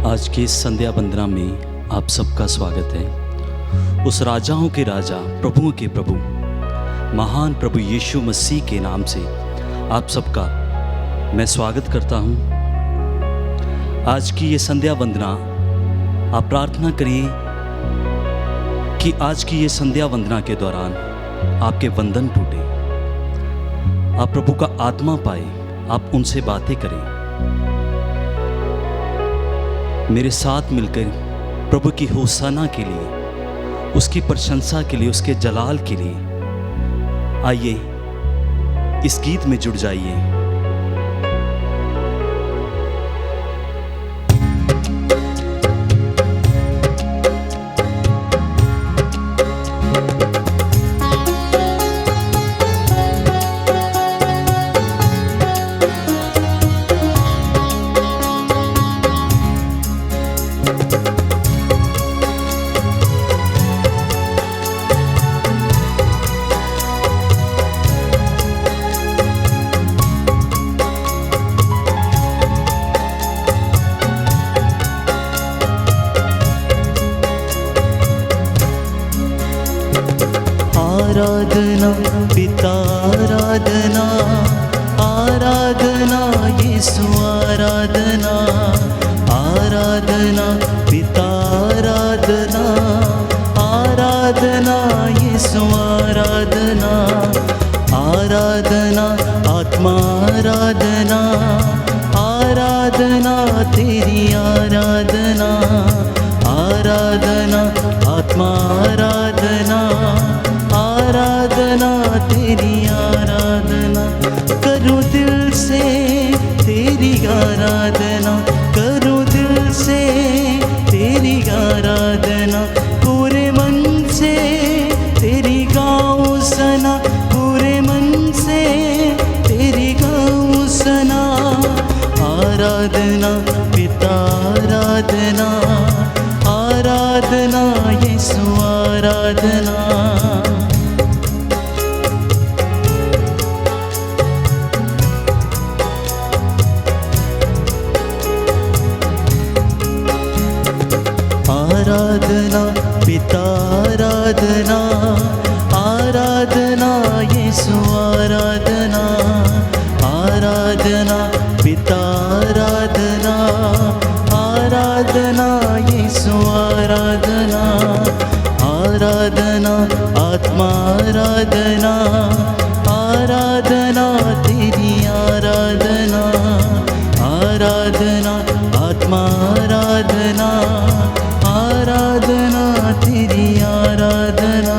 आज की इस संध्या वंदना में आप सबका स्वागत है। उस राजाओं के राजा, प्रभुओं के प्रभु, महान प्रभु यीशु मसीह के नाम से आप सबका मैं स्वागत करता हूँ। आज की ये संध्या वंदना आप प्रार्थना करिए कि आज की ये संध्या वंदना के दौरान आपके वंदन टूटे, आप प्रभु का आत्मा पाए, आप उनसे बातें करें। मेरे साथ मिलकर प्रभु की होसाना के लिए, उसकी प्रशंसा के लिए, उसके जलाल के लिए आइए इस गीत में जुड़ जाइए। आराधना पिता, आराधना, आराधना यीशु, आराधना, आराधना पिता, आराधना, आराधना यीशु, आराधना, आराधना आत्मा, आराधना, आराधना तेरी आराधना, आराधना आत्मा, आराधना, आराधना तेरी आराधना। करूं दिल से तेरी आराधना, करूं दिल से तेरी आराधना, पूरे मन से तेरी गाऊं सना, पूरे मन से तेरी गाऊं सना। आराधना पिता, आराधना, आराधना यीशु, आराधना। आराधना पिता, आराधना, आराधना यीशु, आराधना, आराधना पिता, आराधना, आराधना यीशु, आराधना, आराधना आत्मा, आराधना, आराधना तेरी आराधना, आराधना आत्मा, आराधना, आराधना तेरी आराधना।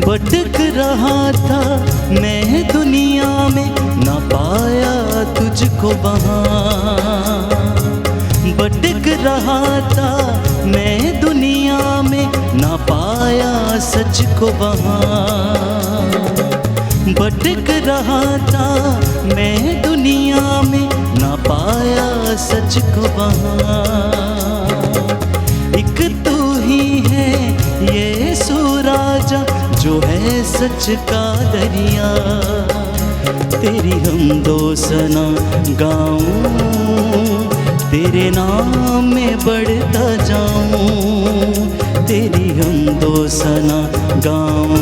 भटक रहा था मैं दुनिया में, न पाया तुझको वहाँ। भटक रहा था मैं दुनिया में, न पाया सच को वहाँ। भटक रहा था मैं दुनिया में, न पाया सच को वहाँ। एक तू ही है यीशु राजा, जो है सच का दरिया, तेरी हम दो सना गाऊं, तेरे नाम में बढ़ता जाऊं, तेरी हम दो सना गाऊं,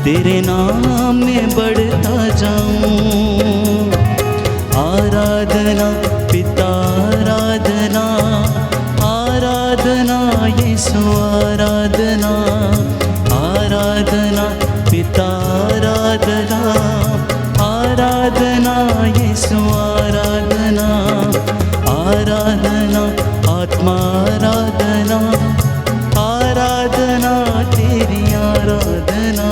तेरे नाम में बढ़ता जाऊं। आराधना पिता, आराधना, आराधना यीशु, आराधना, आराधना पिता, आराधना, आराधना यीशु, आराधना, आराधना आत्मा, आराधना, आराधना तेरी आराधना।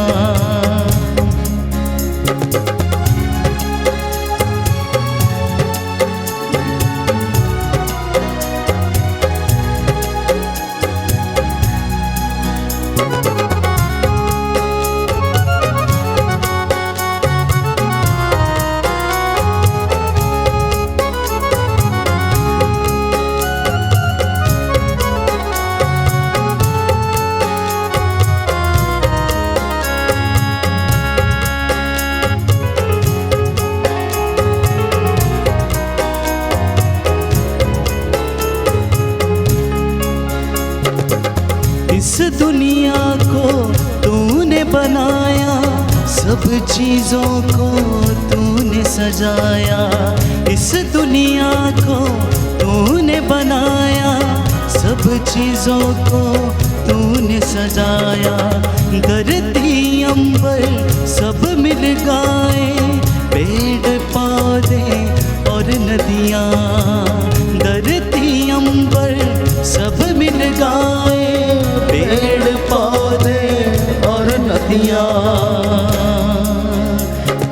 दुनिया को तूने बनाया, सब चीज़ों को तूने सजाया। इस दुनिया को तूने बनाया, सब चीज़ों को तूने सजाया। धरती अंबर सब मिल गाए, पेड़ पौधे और नदियाँ। धरती अंबर सब मिल गाए, पेड़ पौधे और नदियाँ।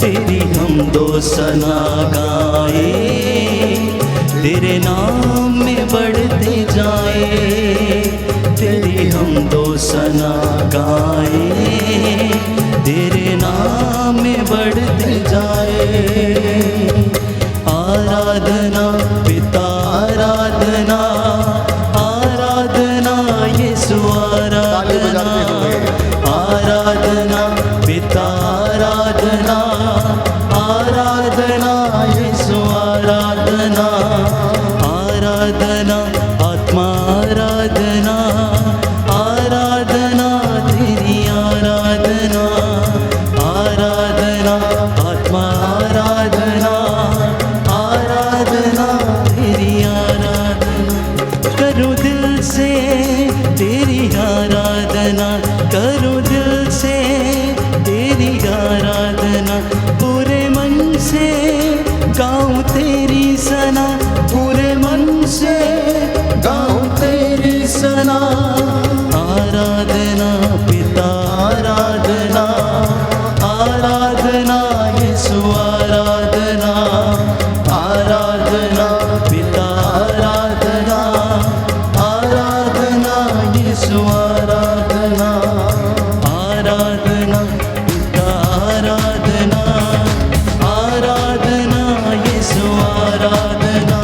तेरी हम दो सना गाए, तेरे नाम में बढ़ते जाए। तेरी हम दो सना गाए, तेरे नाम में बढ़ते जाए। आराधना पिता आराधना, आराधना यीशु आराधना। आराधना पिता आराधना, आराधना यीशु आराधना। आराधना आत्मा आराधना, आराधना तेरी आराधना। आराधना आत्मा आराधना, आराधना तेरी आराधना। करो दिल से तेरी आराधना, करो दिल से तेरी आराधना। पूरे मन से गाऊं तेरी सना, पूरे मन से गाऊं तेरी सना। आराधना पिता आराधना, आराधना यीशु आराधना। आराधना पिता आराधना, आराधना यीशु आराधना। आराधना पिता आराधना, आराधना यीशु आराधना।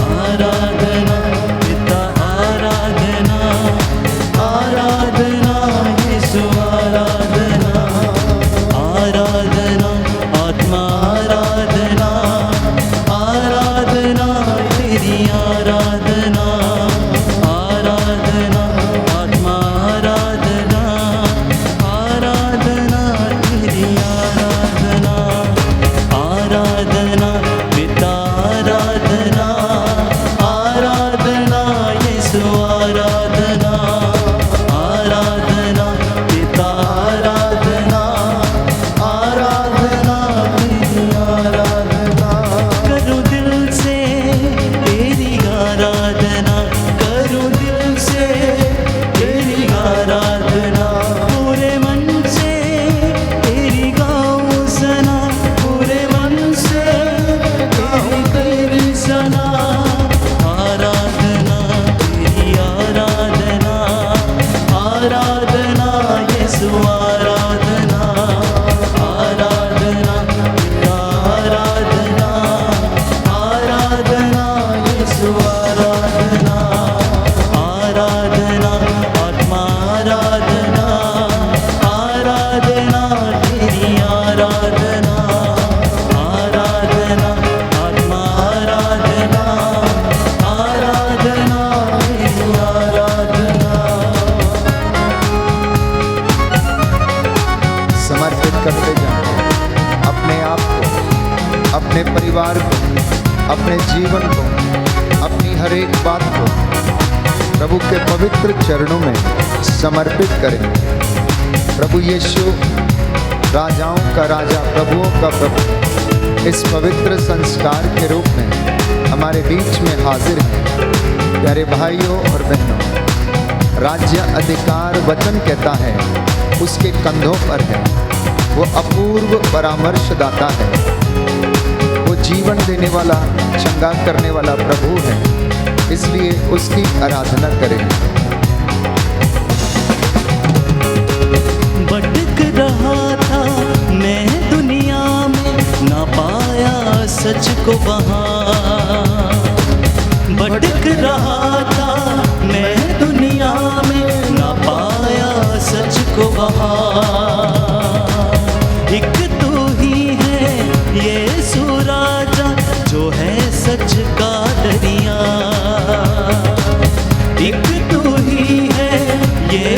आराधना पिता आराधना, आराधना यीशु आराधना। आराधना आत्मा आराधना, आराधना तेरी आराधना। आराधना आत्मा आराधना, आराधना तेरी आराधना। आराधना पिता आराधना, आराधना यीशु आराधना। आराधना पिता आराधना, आराधना तेरी आराधना। करो दिल से तेरी आराधना, करो दिल से तेरी आराधना। पूरे मन से तेरी गाऊं सना, पूरे मन से गाऊं तेरी सना। आराधना तेरी आराधना, आराधना यीशु आराधना। आराधना पिता आराधना, आराधना यीशु आराधना। आराधना आत्मा आराधना, आराधना तेरी आराधना। आराधना आत्मा आराधना, आराधना तेरी आराधना। समर्पित करते जाएं अपने आप को, अपने परिवार को, अपने जीवन को, अपनी हर एक बात को प्रभु के पवित्र चरणों में समर्पित करें। प्रभु यीशु राजाओं का राजा, प्रभुओं का प्रभु इस पवित्र संस्कार के रूप में हमारे बीच में हाजिर है। प्यारे भाइयों और बहनों, राज्य अधिकार वचन कहता है उसके कंधों पर है। वो अपूर्व परामर्शदाता है, वो जीवन देने वाला, चंगा करने वाला प्रभु है। इसलिए उसकी आराधना करें। भटक रहा था मैं दुनिया में, ना पाया सच को वहाँ। भटक रहा था मैं दुनिया में, ना पाया सच को वहाँ। एक तू ही है यीशु राजा, जो है सच का दरिया। एक तू ही है ये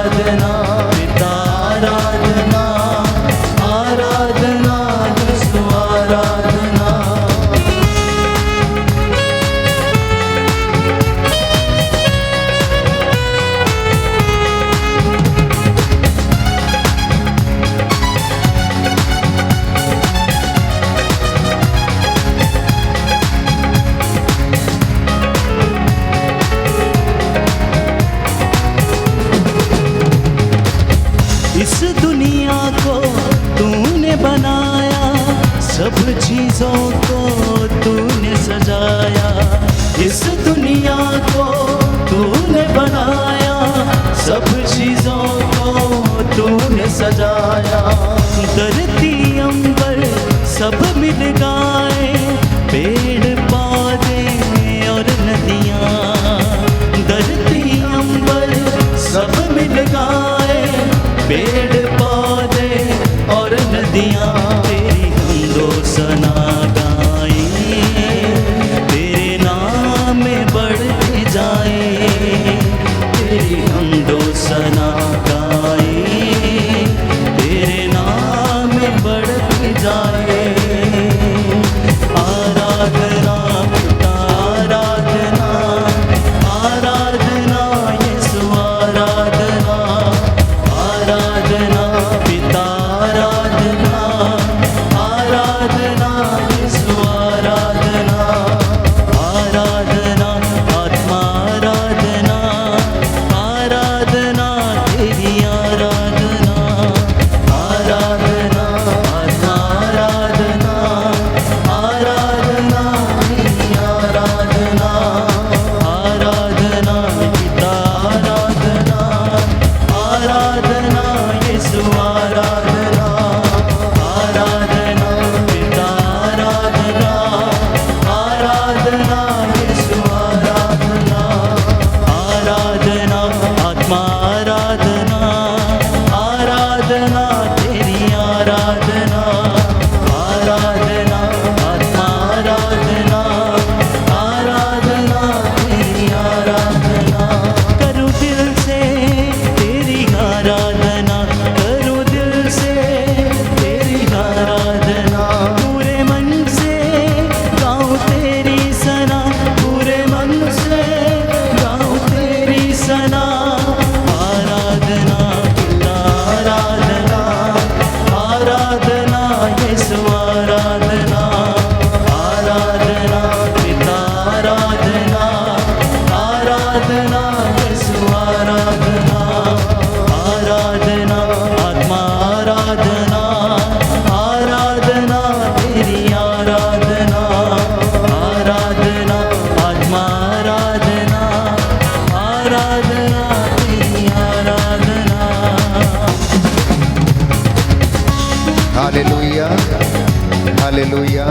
आराधना पिता आराधना, आराधना यीशु आराधना। इस दुनिया को तूने बनाया, सब चीजों को तूने सजाया। इस दुनिया को तूने बनाया, सब चीजों को तूने सजाया। धरती अंबर सब मिल गाए, पेड़ पौधे और नदियाँ। धरती अंबर सब मिल गाए, पेड़ पौधे और नदियाँ। तेरी हमदो सना गाएं, तेरे नाम में बढ़ते जाए। तेरी हमदो सना गाएं, तेरे नाम में बढ़ते जाए। आराधना पिता आराधना, आराधना यीशु आराधना, आराधना पिता आराधना, आराधना यीशु आराधना, आराधना आत्मा आराधना, आराधना तेरी आराधना, आराधना आत्मा आराधना, आराधना तेरी आराधना, आराधना पिता आराधना, आराधना यीशु आराधना, आराधना पिता आराधना, आराधना यीशु आराधना, आराधना आत्मा आराधना, आराधना तेरी आराधना, आराधना आत्मा आराधना, आराधना तेरी आराधना। करूँ दिल से तेरी आराधना, करूँ दिल से तेरी आराधना। पूरे मन से गाऊँ तेरी सना, पूरे मन से गाऊँ तेरी सना। आराधना पिता आराधना, आराधना यीशु आराधना, आराधना पिता आराधना, आराधना यीशु आराधना, आराधना आत्मा आराधना, आराधना तेरी आराधना, आराधना आत्मा आराधना, आराधना तेरी आराधना। Hallelujah, hallelujah,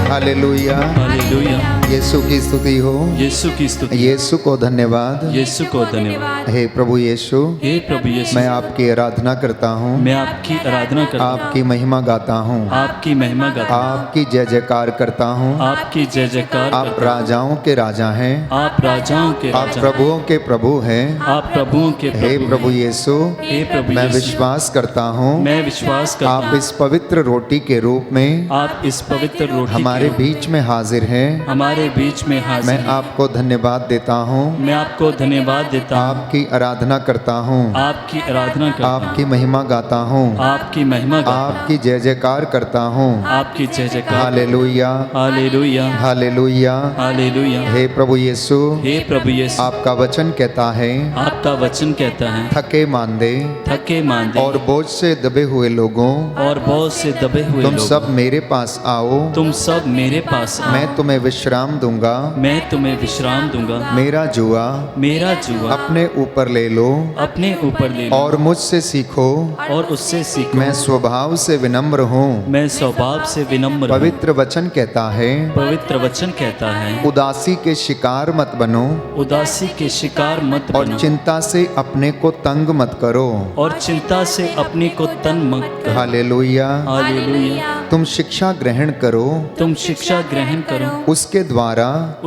hallelujah. Hallelujah. Yeshu की स्तुति हो, यीशु की स्तुति, यीशु को धन्यवाद। यीशु को धन्यवाद। हे प्रभु यीशु, हे प्रभु यीशु, मैं आपकी आराधना करता हूँ, मैं आपकी आराधना करता हूँ, आपकी महिमा गाता हूँ, आपकी महिमा गाता हूँ, आपकी जय जयकार करता हूँ। आपकी जय जयकार आप करता राजाओं के राजा हैं, हूँ। आप राजाओं के आप राजा, प्रभुओं के प्रभु हैं। आप प्रभुओं के हे प्रभु प्रभु हैं। यीशु, हे प्रभु मैं यीशु, विश्वास करता हूँ मैं विश्वास करता आप हूँ इस पवित्र रोटी के रूप में आप इस पवित्र रोटी हमारे के बीच में हाजिर हैं। हमारे बीच में हाजिर मैं हैं। आपको धन्यवाद देता हूँ, मैं आपको धन्यवाद देता हूँ, आपकी आराधना करता हूँ, आपकी आराधना करता हूँ, आपकी महिमा गाता हूँ, आपकी महिमा गाता हूँ, आपकी जय जयकार करता हूँ। आपकी जय जयकार। Hallelujah, hallelujah, hallelujah. हालेलुया। हे प्रभु यीशु, हे प्रभु यीशु, आपका वचन कहता है, आपका वचन कहता है, थके मांदे थके मांदे और बोझ से दबे हुए लोगों, और बहुत से दबे हुए तुम लोग, सब मेरे पास आओ, तुम सब मेरे पास आओ, मैं तुम्हें विश्राम दूंगा। मैं तुम्हें विश्राम दूंगा। मेरा जुआ मेरा जुआ अपने ऊपर ले लो अपने ऊपर ले लो और मुझसे सीखो, और उससे सीखो। मैं स्वभाव से विनम्र हूँ। मैं स्वभाव से विनम्र हूँ। पवित्र वचन कहता है, पवित्र वचन कहता है, उदासी के शिकार मत बनो उदासी के शिकार मत और बनो, चिंता से अपने को तंग मत करो। और चिंता से अपने को तन मत करो। Hallelujah, hallelujah. तुम शिक्षा ग्रहण करो, तुम शिक्षा ग्रहण करो, उसके द्वारा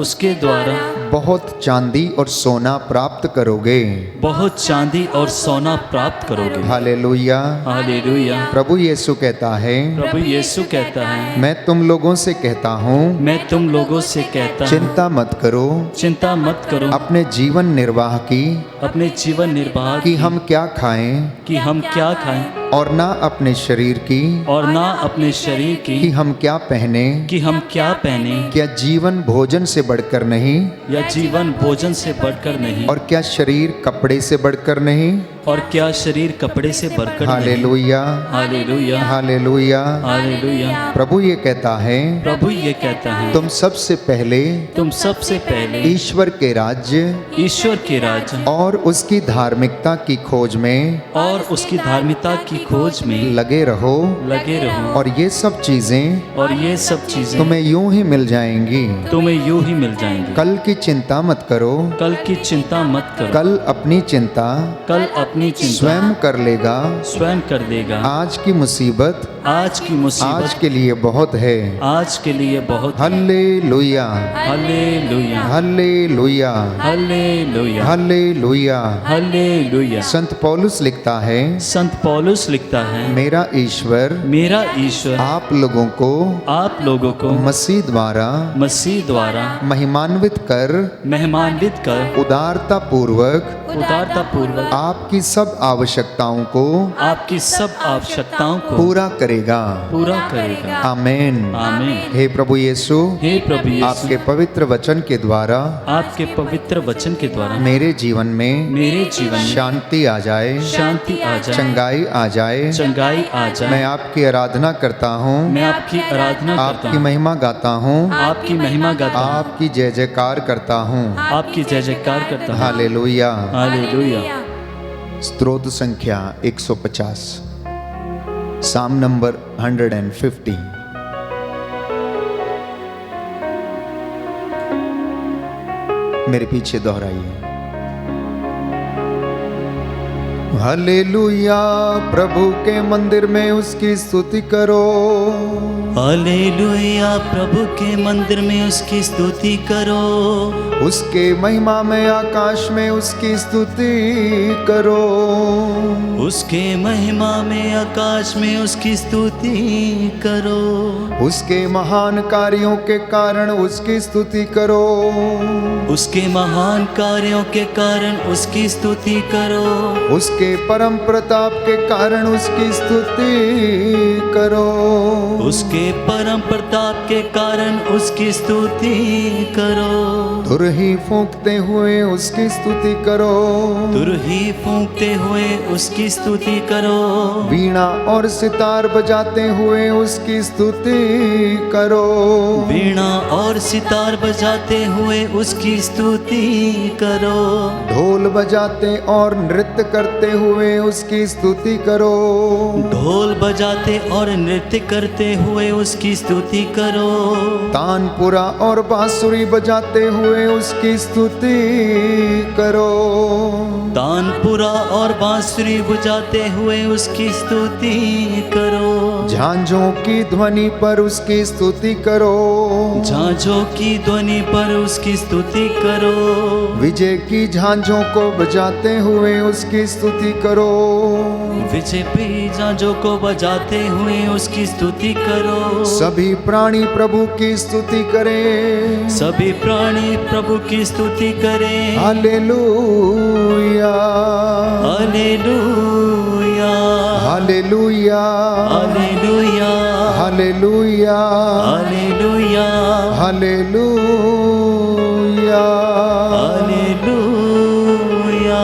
बहुत चांदी और सोना प्राप्त करोगे। बहुत चांदी और सोना प्राप्त करोगे। हालेलुया। हालेलुया। प्रभु यीशु कहता है, प्रभु यीशु कहता है, मैं तुम लोगों से कहता हूँ, मैं तुम लोगों से कहता हूँ, चिंता मत करो, चिंता मत करो अपने जीवन निर्वाह की, अपने जीवन निर्वाह कि हम क्या खाएं, कि हम क्या खाएं, और ना अपने शरीर की, और ना अपने शरीर कि की, हम क्या पहने। कि हम क्या पहने। क्या जीवन भोजन से बढ़कर नहीं, या जीवन भोजन से बढ़कर नहीं, और क्या शरीर कपड़े से बढ़कर नहीं। और क्या शरीर कपड़े से बढ़कर नहीं। हालेलुया। हालेलुया। हालेलुया। हालेलुया। प्रभु ये कहता है, प्रभु ये कहता है, तुम सबसे पहले ईश्वर के राज्य ईश्वर के राज्य और उसकी धार्मिकता की खोज में और उसकी धार्मिकता की खोज में लगे रहो, और ये सब चीजें और ये सब चीजें तुम्हें यूं ही मिल जाएंगी। तुम्हें यूं ही मिल जाएंगी। कल की चिंता मत करो, कल की चिंता मत करो, कल अपनी चिंता अपनी चिंता स्वयं कर लेगा। स्वयं कर देगा। आज की मुसीबत आज के लिए बहुत है। आज के लिए बहुत। Hallelujah. Hallelujah. Hallelujah. Hallelujah. Hallelujah. Hallelujah. संत पौलुस लिखता है, संत पौलुस लिखता है, मेरा ईश्वर आप लोगों को मसीह द्वारा महिमान्वित कर उदारता पूर्वक आपकी सब आवश्यकताओं को पूरा करेगा। आमीन। आमीन। हे प्रभु यीशु, आपके पवित्र वचन के द्वारा मेरे जीवन में शांति आ जाए, चंगाई आ जाए। मैं आपकी आराधना करता हूँ, आपकी महिमा गाता हूँ, आपकी जय जयकार करता हूँ। हालेलुया। हालेलुया। स्तोत्र संख्या 150, साम नंबर 150। मेरे पीछे दोहराइए। हालेलुया। प्रभु के मंदिर में उसकी स्तुति करो। हालेलुया। प्रभु के मंदिर में उसकी स्तुति करो। उसके महिमा में आकाश में उसकी स्तुति करो। उसके महिमा में आकाश में उसकी स्तुति करो। उसके महान कार्यों के कारण उसकी स्तुति करो। उसके महान कार्यों के कारण उसकी स्तुति करो। उसके परम प्रताप के कारण उसकी स्तुति करो। उसके परम प्रताप के कारण उसकी स्तुति करो। तुरही फूंकते हुए उसकी स्तुति करो। तुरही फूंकते हुए उसकी स्तुति करो। वीणा और सितार बजाते हुए उसकी स्तुति करो। वीणा और सितार बजाते हुए उसकी स्तुति करो। ढोल बजाते और नृत्य करते हुए उसकी स्तुति करो। ढोल बजाते और नृत्य करते हुए उसकी स्तुति करो। तानपुरा और बांसुरी बजाते हुए उसकी स्तुति करो। तानपुरा और बांसुरी बजाते हुए उसकी स्तुति करो। झांझों की ध्वनि पर उसकी स्तुति करो। झांझों की ध्वनि पर उसकी स्तुति करो। विजय की झांझों को बजाते हुए उसकी स्तुति करो। विजय की झांझों को बजाते हुए उसकी स्तुति करो। सभी प्राणी प्रभु की स्तुति करें। सभी प्राणी प्रभु की स्तुति करें। Hallelujah. Hallelujah. Hallelujah. Hallelujah. Hallelujah. Hallelujah. Hallelujah. Hallelujah.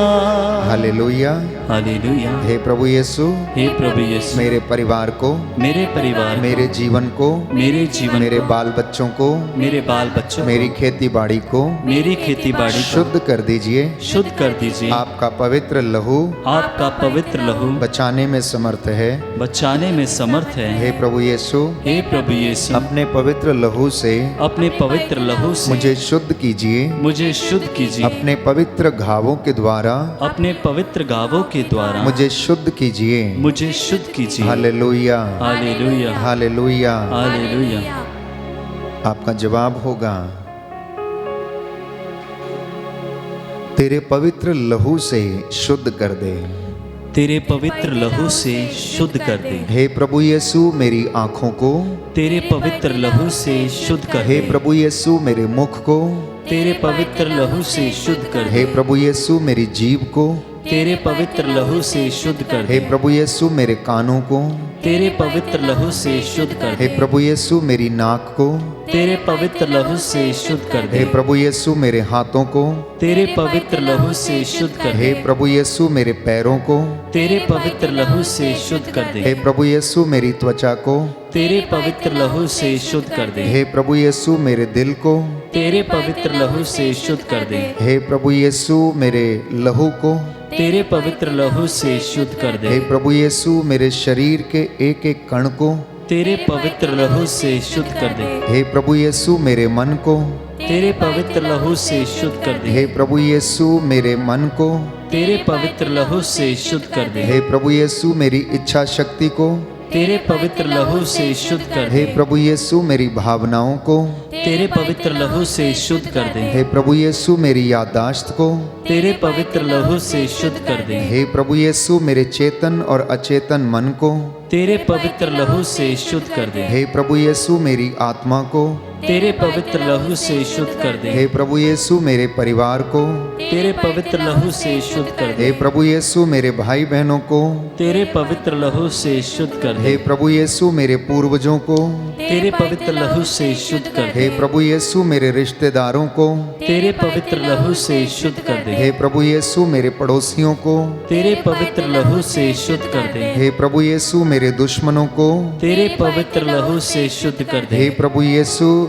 Hallelujah. Hallelujah. हे प्रभु यीशु, हे प्रभु यीशु, मेरे परिवार को, मेरे जीवन को, मेरे बाल बच्चों को, मेरे बाल बच्चों, मेरी खेती बाड़ी को, मेरी खेती बाड़ी शुद्ध कर दीजिए। शुद्ध कर दीजिए। आपका पवित्र लहू बचाने में समर्थ है। बचाने में समर्थ है। हे प्रभु यीशु, हे प्रभु यीशु, अपने पवित्र लहू से मुझे शुद्ध कीजिए। मुझे शुद्ध कीजिए। अपने पवित्र घावों के द्वारा पवित्र गावों के द्वारा मुझे शुद्ध कीजिए। मुझे शुद्ध कीजिए। Hallelujah, hallelujah, hallelujah. हालेलुया। आपका जवाब होगा, तेरे पवित्र लहू से शुद्ध कर दे। तेरे पवित्र लहू से शुद्ध कर दे। हे प्रभु यीशु मेरी आंखों को, तेरे पवित्र लहू से शुद्ध कर हे दे। प्रभु यीशु मेरे मुख को, तेरे पवित्र लहू से शुद्ध कर दे। हे प्रभु यीशु मेरी जीभ को, तेरे पवित्र लहू से शुद्ध कर हे दे। प्रभु यीशु मेरे कानों को, तेरे पवित्र लहू से शुद्ध कर हे दे। प्रभु यीशु मेरी नाक को, तेरे पवित्र लहू से शुद्ध कर हे दे। प्रभु यीशु मेरे हाथों को, तेरे पवित्र लहू से शुद्ध कर हे दे। प्रभु यीशु मेरे पैरों को, तेरे पवित्र लहू से शुद्ध कर हे दे। प्रभु यीशु मेरी त्वचा को, तेरे पवित्र लहू से शुद्ध कर दे। हे प्रभु यीशु मेरे दिल को, तेरे पवित्र लहू से शुद्ध कर दे। हे प्रभु यीशु मेरे लहू को, तेरे पवित्र लहू से शुद्ध कर हे दे। प्रभु यीशु मेरे शरीर के एक एक कण को, तेरे पवित्र लहू से शुद्ध कर दे। हे प्रभु यीशु मेरे मन को, तेरे पवित्र लहू से शुद्ध कर दे। हे प्रभु यीशु मेरे मन को, तेरे पवित्र लहू से शुद्ध कर दे। हे प्रभु यीशु मेरी इच्छा शक्ति को, तेरे पवित्र लहू से शुद्ध कर हे दे। प्रभु यीशु मेरी भावनाओं को, तेरे पवित्र लहू से शुद्ध कर दे। हे प्रभु यीशु मेरी याददाश्त को, तेरे पवित्र लहू से शुद्ध कर दे। हे प्रभु यीशु मेरे चेतन और अचेतन मन को, तेरे पवित्र लहू से शुद्ध कर दे। हे प्रभु यीशु मेरी आत्मा को, तेरे पवित्र लहू से शुद्ध कर दे। हे प्रभु यीशु मेरे परिवार को, तेरे पवित्र लहू से शुद्ध कर हे दे। प्रभु यीशु मेरे भाई बहनों को, तेरे पवित्र लहू से शुद्ध कर हे दे। प्रभु यीशु मेरे पूर्वजों को, तेरे पवित्र लहू से शुद्ध कर हे दे। प्रभु यीशु मेरे रिश्तेदारों को, तेरे पवित्र लहू से शुद्ध कर दे। हे प्रभु यीशु मेरे पड़ोसियों को, तेरे पवित्र लहू से शुद्ध कर दे। हे प्रभु यीशु मेरे दुश्मनों को, तेरे पवित्र लहू से शुद्ध कर दे। हे प्रभु यीशु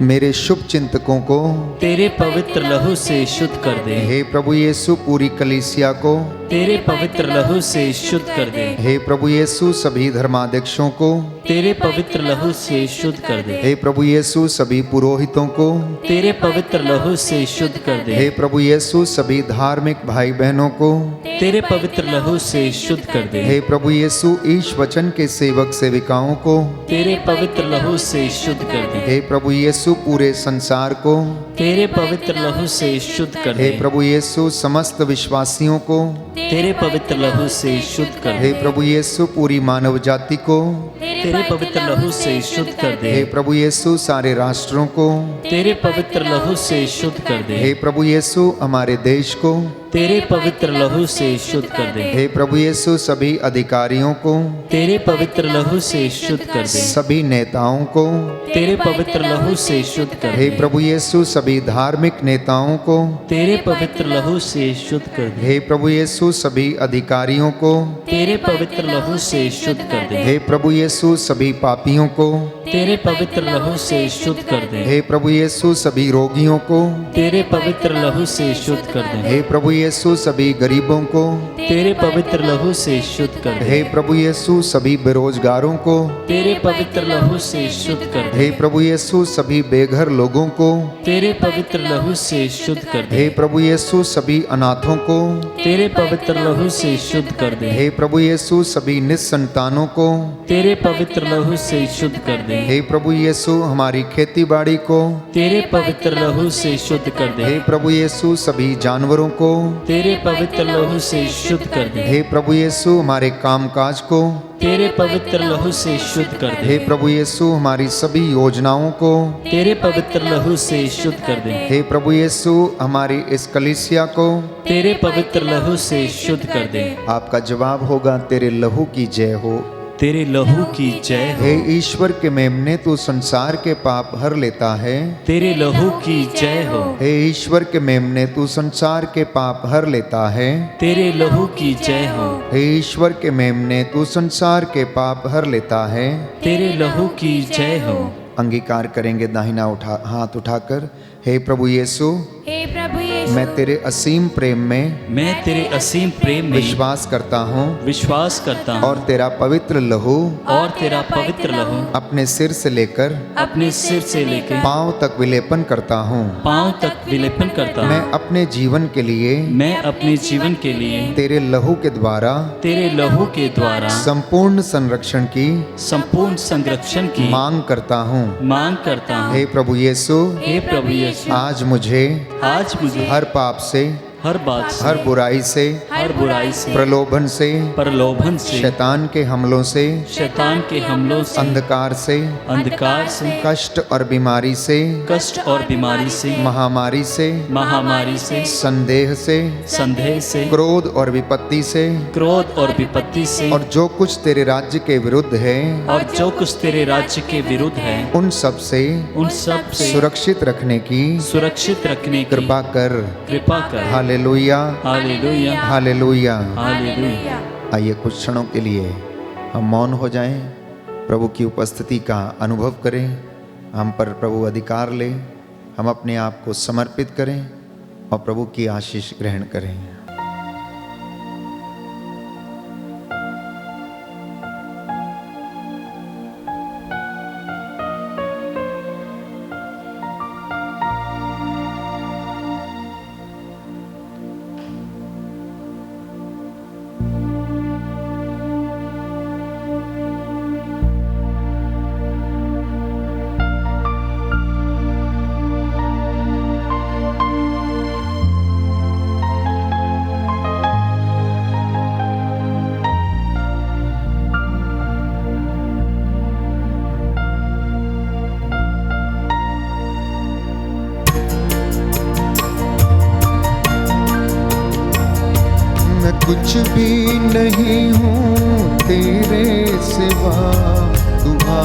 मेरे शुभ चिंतकों को, तेरे पवित्र लहू से शुद्ध कर दे। हे प्रभु यीशु पूरी कलीसिया को, तेरे पवित्र लहू से शुद्ध कर दे। हे प्रभु यीशु सभी धर्माध्यक्षों को, तेरे पवित्र लहू से शुद्ध कर दे। हे प्रभु यीशु सभी पुरोहितों को, तेरे पवित्र लहू से शुद्ध कर दे। हे प्रभु यीशु सभी धार्मिक भाई बहनों को, तेरे पवित्र लहू से शुद्ध कर दे। हे प्रभु यीशु ईश वचन के सेवक सेविकाओं को, तेरे पवित्र लहू से शुद्ध कर दे। हे प्रभु यीशु पूरे संसार को, तेरे पवित्र लहू से शुद्ध कर हे दे। प्रभु यीशु समस्त विश्वासियों को, तेरे पवित्र लहू से शुद्ध कर हे दे। प्रभु यीशु पूरी मानव जाति को, तेरे पवित्र लहू से शुद्ध कर हे दे। प्रभु यीशु सारे राष्ट्रों को, तेरे पवित्र लहू से शुद्ध कर दे। हे प्रभु यीशु हमारे देश को, तेरे पवित्र लहू से शुद्ध कर दे। हे प्रभु यीशु सभी अधिकारियों को, तेरे पवित्र लहू से शुद्ध कर दे। सभी नेताओं को, तेरे पवित्र लहू से शुद्ध कर हे दे। प्रभु यीशु सभी धार्मिक नेताओं को, तेरे पवित्र लहू से शुद्ध कर दे। हे प्रभु यीशु सभी अधिकारियों को, तेरे पवित्र लहू से शुद्ध कर दे। हे प्रभु यीशु सभी पापियों को, तेरे पवित्र लहू से शुद्ध कर दे। हे प्रभु यीशु सभी रोगियों को, तेरे पवित्र लहू से शुद्ध कर दे। हे प्रभु यीशु सभी गरीबों को, तेरे पवित्र लहू से शुद्ध कर दे। हे प्रभु यीशु सभी बेरोजगारों को, तेरे पवित्र लहू से शुद्ध कर दे। हे प्रभु यीशु सभी बेघर लोगों को, तेरे पवित्र लहू से शुद्ध कर दे। हे प्रभु यीशु सभी अनाथों को, तेरे पवित्र लहू से शुद्ध कर दे। हे प्रभु यीशु सभी निस्संतानों को, तेरे पवित्र लहू से शुद्ध कर दे। हे प्रभु यीशु हमारी खेती बाड़ी को, तेरे पवित्र लहू से शुद्ध कर दे। हे प्रभु यीशु सभी जानवरों को, तेरे पवित्र लहू से शुद्ध कर दे। हे प्रभु यीशु हमारे कामकाज को, तेरे पवित्र लहू से शुद्ध कर दे। हे प्रभु यीशु हमारी सभी योजनाओं को, तेरे पवित्र लहू से शुद्ध कर दे। हे प्रभु यीशु हमारी इस कलीसिया को, तेरे पवित्र लहू से शुद्ध कर दे। आपका जवाब होगा तेरे लहू की जय हो। तेरे लहू की जय हो। हे ईश्वर के मेमने तू संसार के पाप हर लेता है। तेरे लहू की जय हो। हे ईश्वर के मेमने तू संसार के पाप हर लेता है। तेरे लहू की जय हो। हे ईश्वर के मेमने तू संसार के पाप हर लेता है। तेरे लहू की जय हो। अंगीकार करेंगे दाहिना हाथ उठाकर। हे प्रभु यीशु, हे प्रभु यीशु, मैं तेरे असीम प्रेम में मैं तेरे असीम प्रेम में विश्वास करता हूँ विश्वास करता हूँ और तेरा पवित्र लहू और तेरा पवित्र लहू अपने सिर से लेकर अपने सिर से लेकर पांव तक विलेपन करता हूँ। पांव तक विलेपन करता मैं हूँ। अपने जीवन के लिए मैं अपने जीवन के लिए तेरे लहू के द्वारा तेरे लहू के द्वारा संपूर्ण संरक्षण की संपूर्ण संरक्षण की मांग करता हूँ। मांग करता हूँ। हे प्रभु यीशु, हे प्रभु यीशु, आज मुझे आज मुझे हर पाप से, हर बात से, हर बुराई से, हर बुराई से, प्रलोभन से, प्रलोभन से, शैतान के हमलों से, शैतान के हमलों से, अंधकार से, अंधकार से, कष्ट और बीमारी से, कष्ट और बीमारी से, महामारी से, महामारी से, संदेह से, संदेह से, क्रोध और विपत्ति से, क्रोध और विपत्ति से, और जो कुछ तेरे राज्य के विरुद्ध है, और जो कुछ तेरे राज्य के विरुद्ध है, उन सब से सुरक्षित रखने की सुरक्षित रखने की कृपा कर। कृपा कर। Hallelujah, hallelujah, hallelujah. हालेलुया। आइए कुछ क्षणों के लिए हम मौन हो जाएं, प्रभु की उपस्थिति का अनुभव करें, हम पर प्रभु अधिकार ले, हम अपने आप को समर्पित करें और प्रभु की आशीष ग्रहण करें। कुछ भी नहीं हूँ तेरे सिवा, दुआरुआ।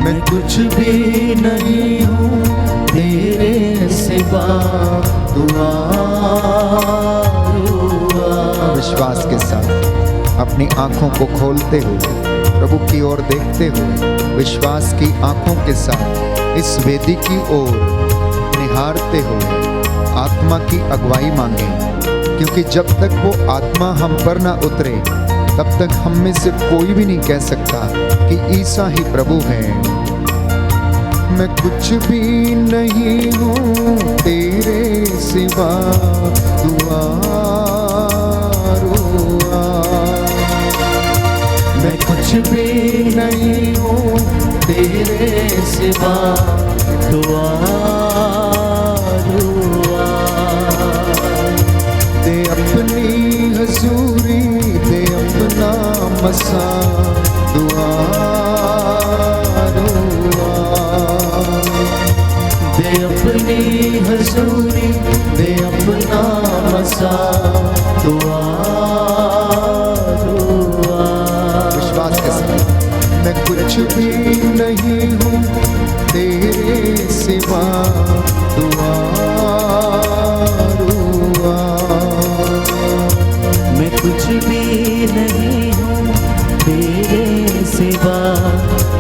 मैं कुछ भी नहीं हूँ तेरे सिवा, दुआरुआ। विश्वास के साथ अपनी आंखों को खोलते हुए प्रभु की ओर देखते हुए, विश्वास की आंखों के साथ इस वेदी की ओर निहारते हुए आत्मा की अगुवाई मांगे, क्योंकि जब तक वो आत्मा हम पर ना उतरे तब तक हम में से कोई भी नहीं कह सकता कि ईसा ही प्रभु है। मैं कुछ भी नहीं हूँ तेरे सिवा, दुआरुआ। मैं कुछ भी नहीं हूँ तेरे सिवा, दुआरुआ। दे अपनी हजूरी, दे अपना मसा, दुआरुआ। दे अपनी हजूरी, दे अपना मसा, दुआरुआ। विश्वास के साथ मैं कुछ भी नहीं हूँ तेरे सिवा, दुआरुआ। मैं कुछ भी नहीं हूँ तेरे सिवा,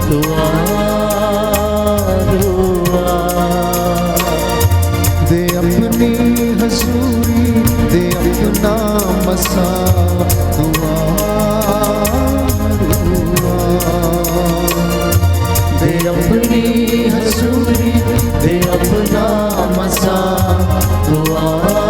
दुआरुआ। दे अपनी हजूरी, दे अपना मसा, दुआरुआ। दे अपनी हजूरी, दे अपना मसा, दुआरुआ।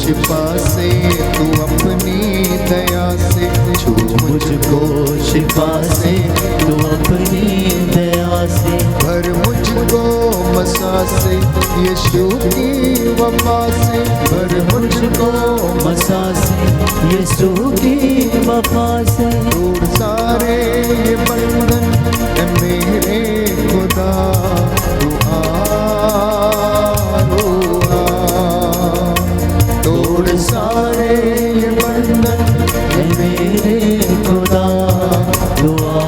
शिफा से तू अपनी दया से छू मुझको शिफा से तू अपनी दया से भर मुझको मसा से यीशु की वफा से भर मुझको मसा से यीशु की वफा से तोड़ सारे ये बंधन ऐ मेरे खुदा तू आ तोड़ सारे ये बंधन ऐ मेरे खुदा दुआ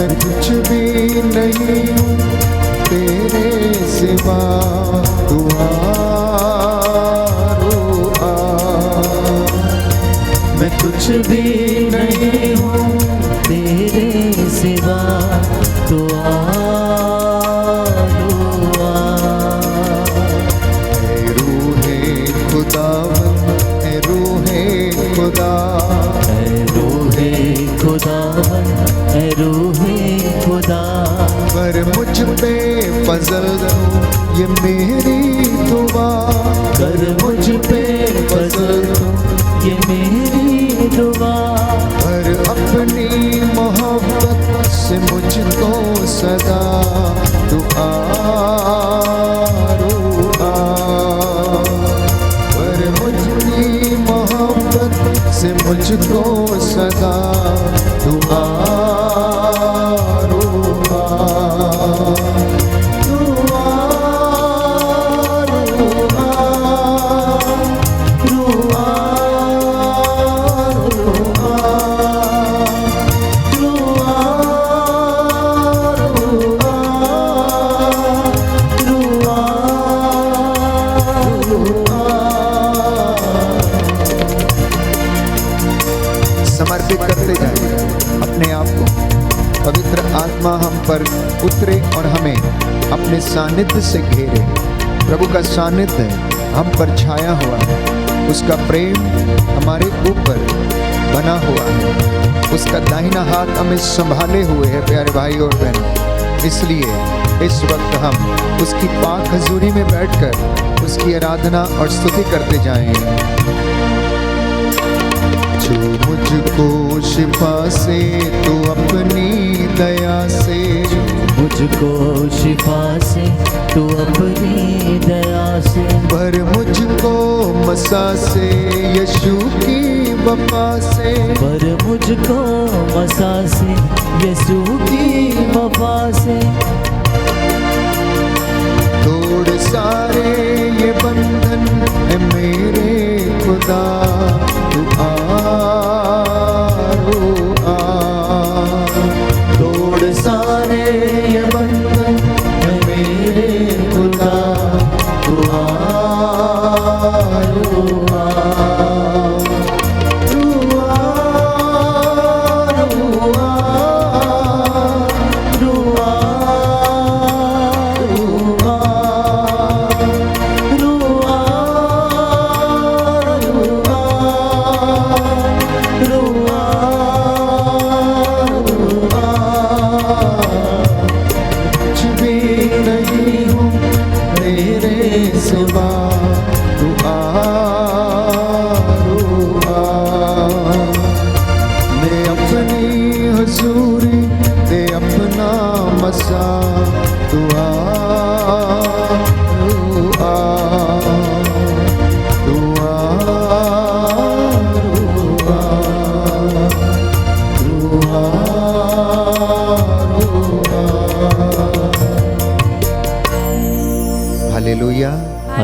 मैं कुछ भी नहीं हूँ तेरे सिवा तू आ मैं कुछ भी नहीं हूँ तेरे सिवा तू आ रूहे खुदावन ऐ रूहे खुदा ऐ रूहे खुदावन ऐ रूहे खुदा पर मुझ पे फजल तू ये मेरी दुआ कर मुझ पे फजल तू ये मेरी दुआ पर अपनी मोहब्बत से मुझको सदा तू आ पर मुझकी मोहब्बत से मुझको सदा तू आ समर्पित करते जाए अपने आप को। पवित्र आत्मा हम पर उतरे और हमें अपने सानिध्य से घेरे। प्रभु का सानिध्य हम पर छाया हुआ है, उसका प्रेम हमारे ऊपर बना हुआ है, उसका दाहिना हाथ हमें संभाले हुए है प्यारे भाई और बहनों। इसलिए इस वक्त हम उसकी पाक हजूरी में बैठकर उसकी आराधना और स्तुति करते जाएंगे। छू मुझको शिफा से तू अपनी दया से मुझको शिफा से तू अपनी दया से भर मुझको मसा से यीशु की वफा से पर मुझको मसा से यीशु की वफा से तोड़ सारे ये बंधन है मेरे खुदा तू आ तोड़ सारे ये बंधन है मेरे खुदा तू आ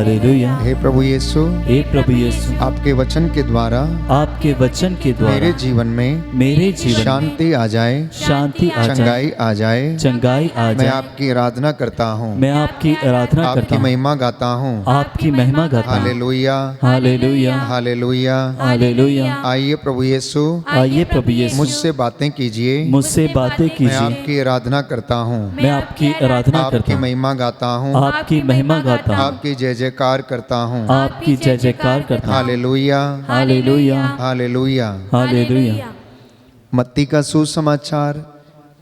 हालेलुया। हे प्रभु यीशु, हे प्रभु यीशु, आपके वचन के द्वारा आपके वचन के द्वारा मेरे जीवन में मेरे जीवन में शांति आ जाए, शांति आ जाए, चंगाई आ जाए। चंगाई आ मैं जाए। आपकी आराधना करता हूँ, मैं आपकी आराधना करता आपकी हूँ, महिमा गाता हूँ। आपकी महिमा गाता हूँ। Hallelujah, hallelujah, hallelujah. हालेलुया। आइए प्रभु यीशु, आइए प्रभु यीशु, मुझसे बातें कीजिए। मुझसे बातें मैं कीजिए। आपकी आराधना करता हूँ, मैं आपकी आराधना करता आपकी हूँ, महिमा गाता हूँ, आपकी महिमा गाता हूँ, आपकी जय जयकार करता हूँ। आपकी जय जयकार करता हूँ। Hallelujah, hallelujah, hallelujah. हालेलुया। मत्ती का सुसमाचार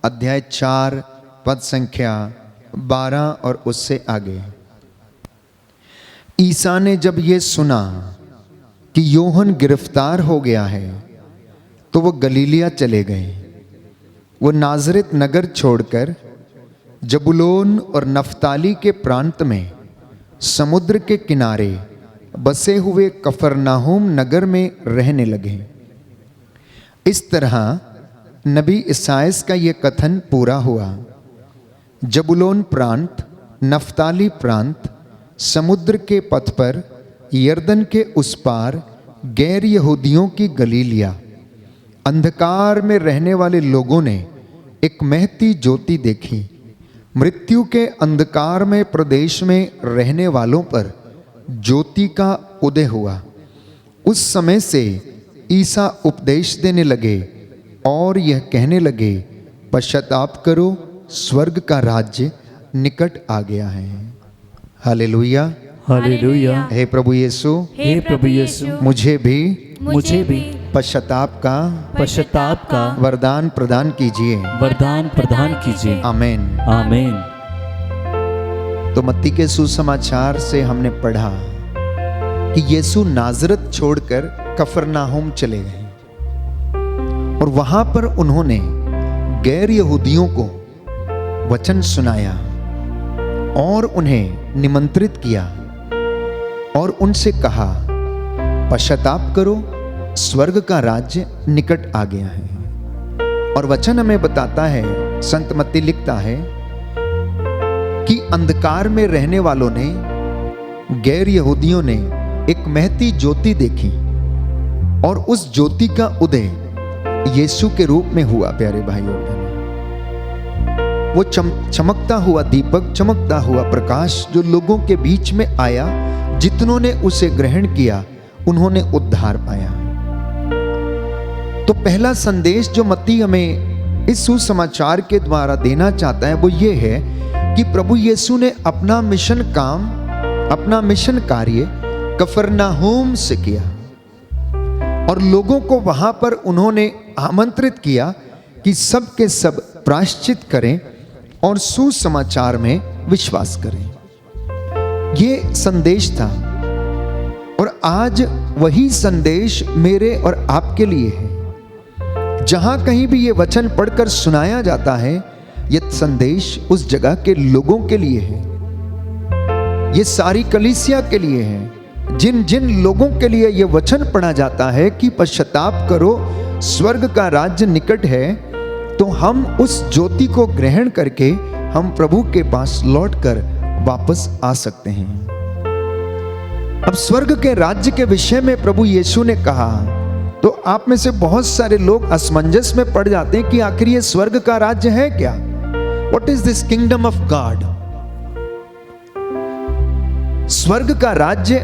अध्याय 4 पद संख्या 12 और उससे आगे। ईसा ने जब ये सुना कि योहन गिरफ्तार हो गया है तो वो गलीलिया चले गए। वो नाजरेत नगर छोड़कर जबुलोन और नफ्ताली के प्रांत में समुद्र के किनारे बसे हुए कफरनाहूम नगर में रहने लगे। इस तरह नबी इसायास का ये कथन पूरा हुआ। जबुलोन प्रांत, नफ्ताली प्रांत, समुद्र के पथ पर यरदन के उस पार गैर यहूदियों की गलीलिया। अंधकार में रहने वाले लोगों ने एक महती ज्योति देखी। मृत्यु के अंधकार में प्रदेश में रहने वालों पर ज्योति का उदय हुआ। उस समय से ईसा उपदेश देने लगे और यह कहने लगे, पश्चाताप करो, स्वर्ग का राज्य निकट आ गया है। Hallelujah, hallelujah. हे प्रभु यीशु, हे प्रभु यीशु, मुझे भी पश्चाताप का वरदान प्रदान कीजिए। वरदान प्रदान कीजिए। आमीन। आमीन। तो मत्ती के सुसमाचार से हमने पढ़ा कि यीशु नाजरत छोड़कर कफरनाहूम चले गए और वहां पर उन्होंने गैर यहूदियों को वचन सुनाया और उन्हें निमंत्रित किया और उनसे कहा, पश्चाताप करो, स्वर्ग का राज्य निकट आ गया है। और वचन हमें बताता है, संत मत्ती लिखता है कि अंधकार में रहने वालों ने, गैर यहूदियों ने एक महती ज्योति देखी और उस ज्योति का उदय यीशु के रूप में हुआ। प्यारे भाइयों और बहनों, वो चमकता हुआ दीपक, चमकता हुआ प्रकाश जो लोगों के बीच में आया, जितनों ने उसे ग्रहण किया उन्होंने उद्धार पाया। तो पहला संदेश जो मत्ती हमें इस सुसमाचार के द्वारा देना चाहता है वो ये है कि प्रभु यीशु ने अपना मिशन काम, अपना मिशन कार्य कफरनाहूम से किया और लोगों को वहां पर उन्होंने आमंत्रित किया कि सब के सब प्रायश्चित करें और सुसमाचार में विश्वास करें। ये संदेश था और आज वही संदेश मेरे और आपके लिए है। जहां कहीं भी ये वचन पढ़कर सुनाया जाता है, ये संदेश उस जगह के लोगों के लिए है। ये सारी कलीसिया के लिए है। जिन जिन लोगों के लिए ये वचन पढ़ा जाता है कि पश्चाताप करो, स्वर्ग का राज्य निकट है, तो हम उस ज्योति को ग्रहण करके हम प्रभु के पास लौटकर वापस आ सकते हैं। अब स्वर्ग के राज्य के विषय में प्रभु यीशु ने कहा तो आप में से बहुत सारे लोग असमंजस में पड़ जाते हैं कि आखिर ये स्वर्ग का राज्य है क्या? What is this kingdom of God? स्वर्ग का राज्य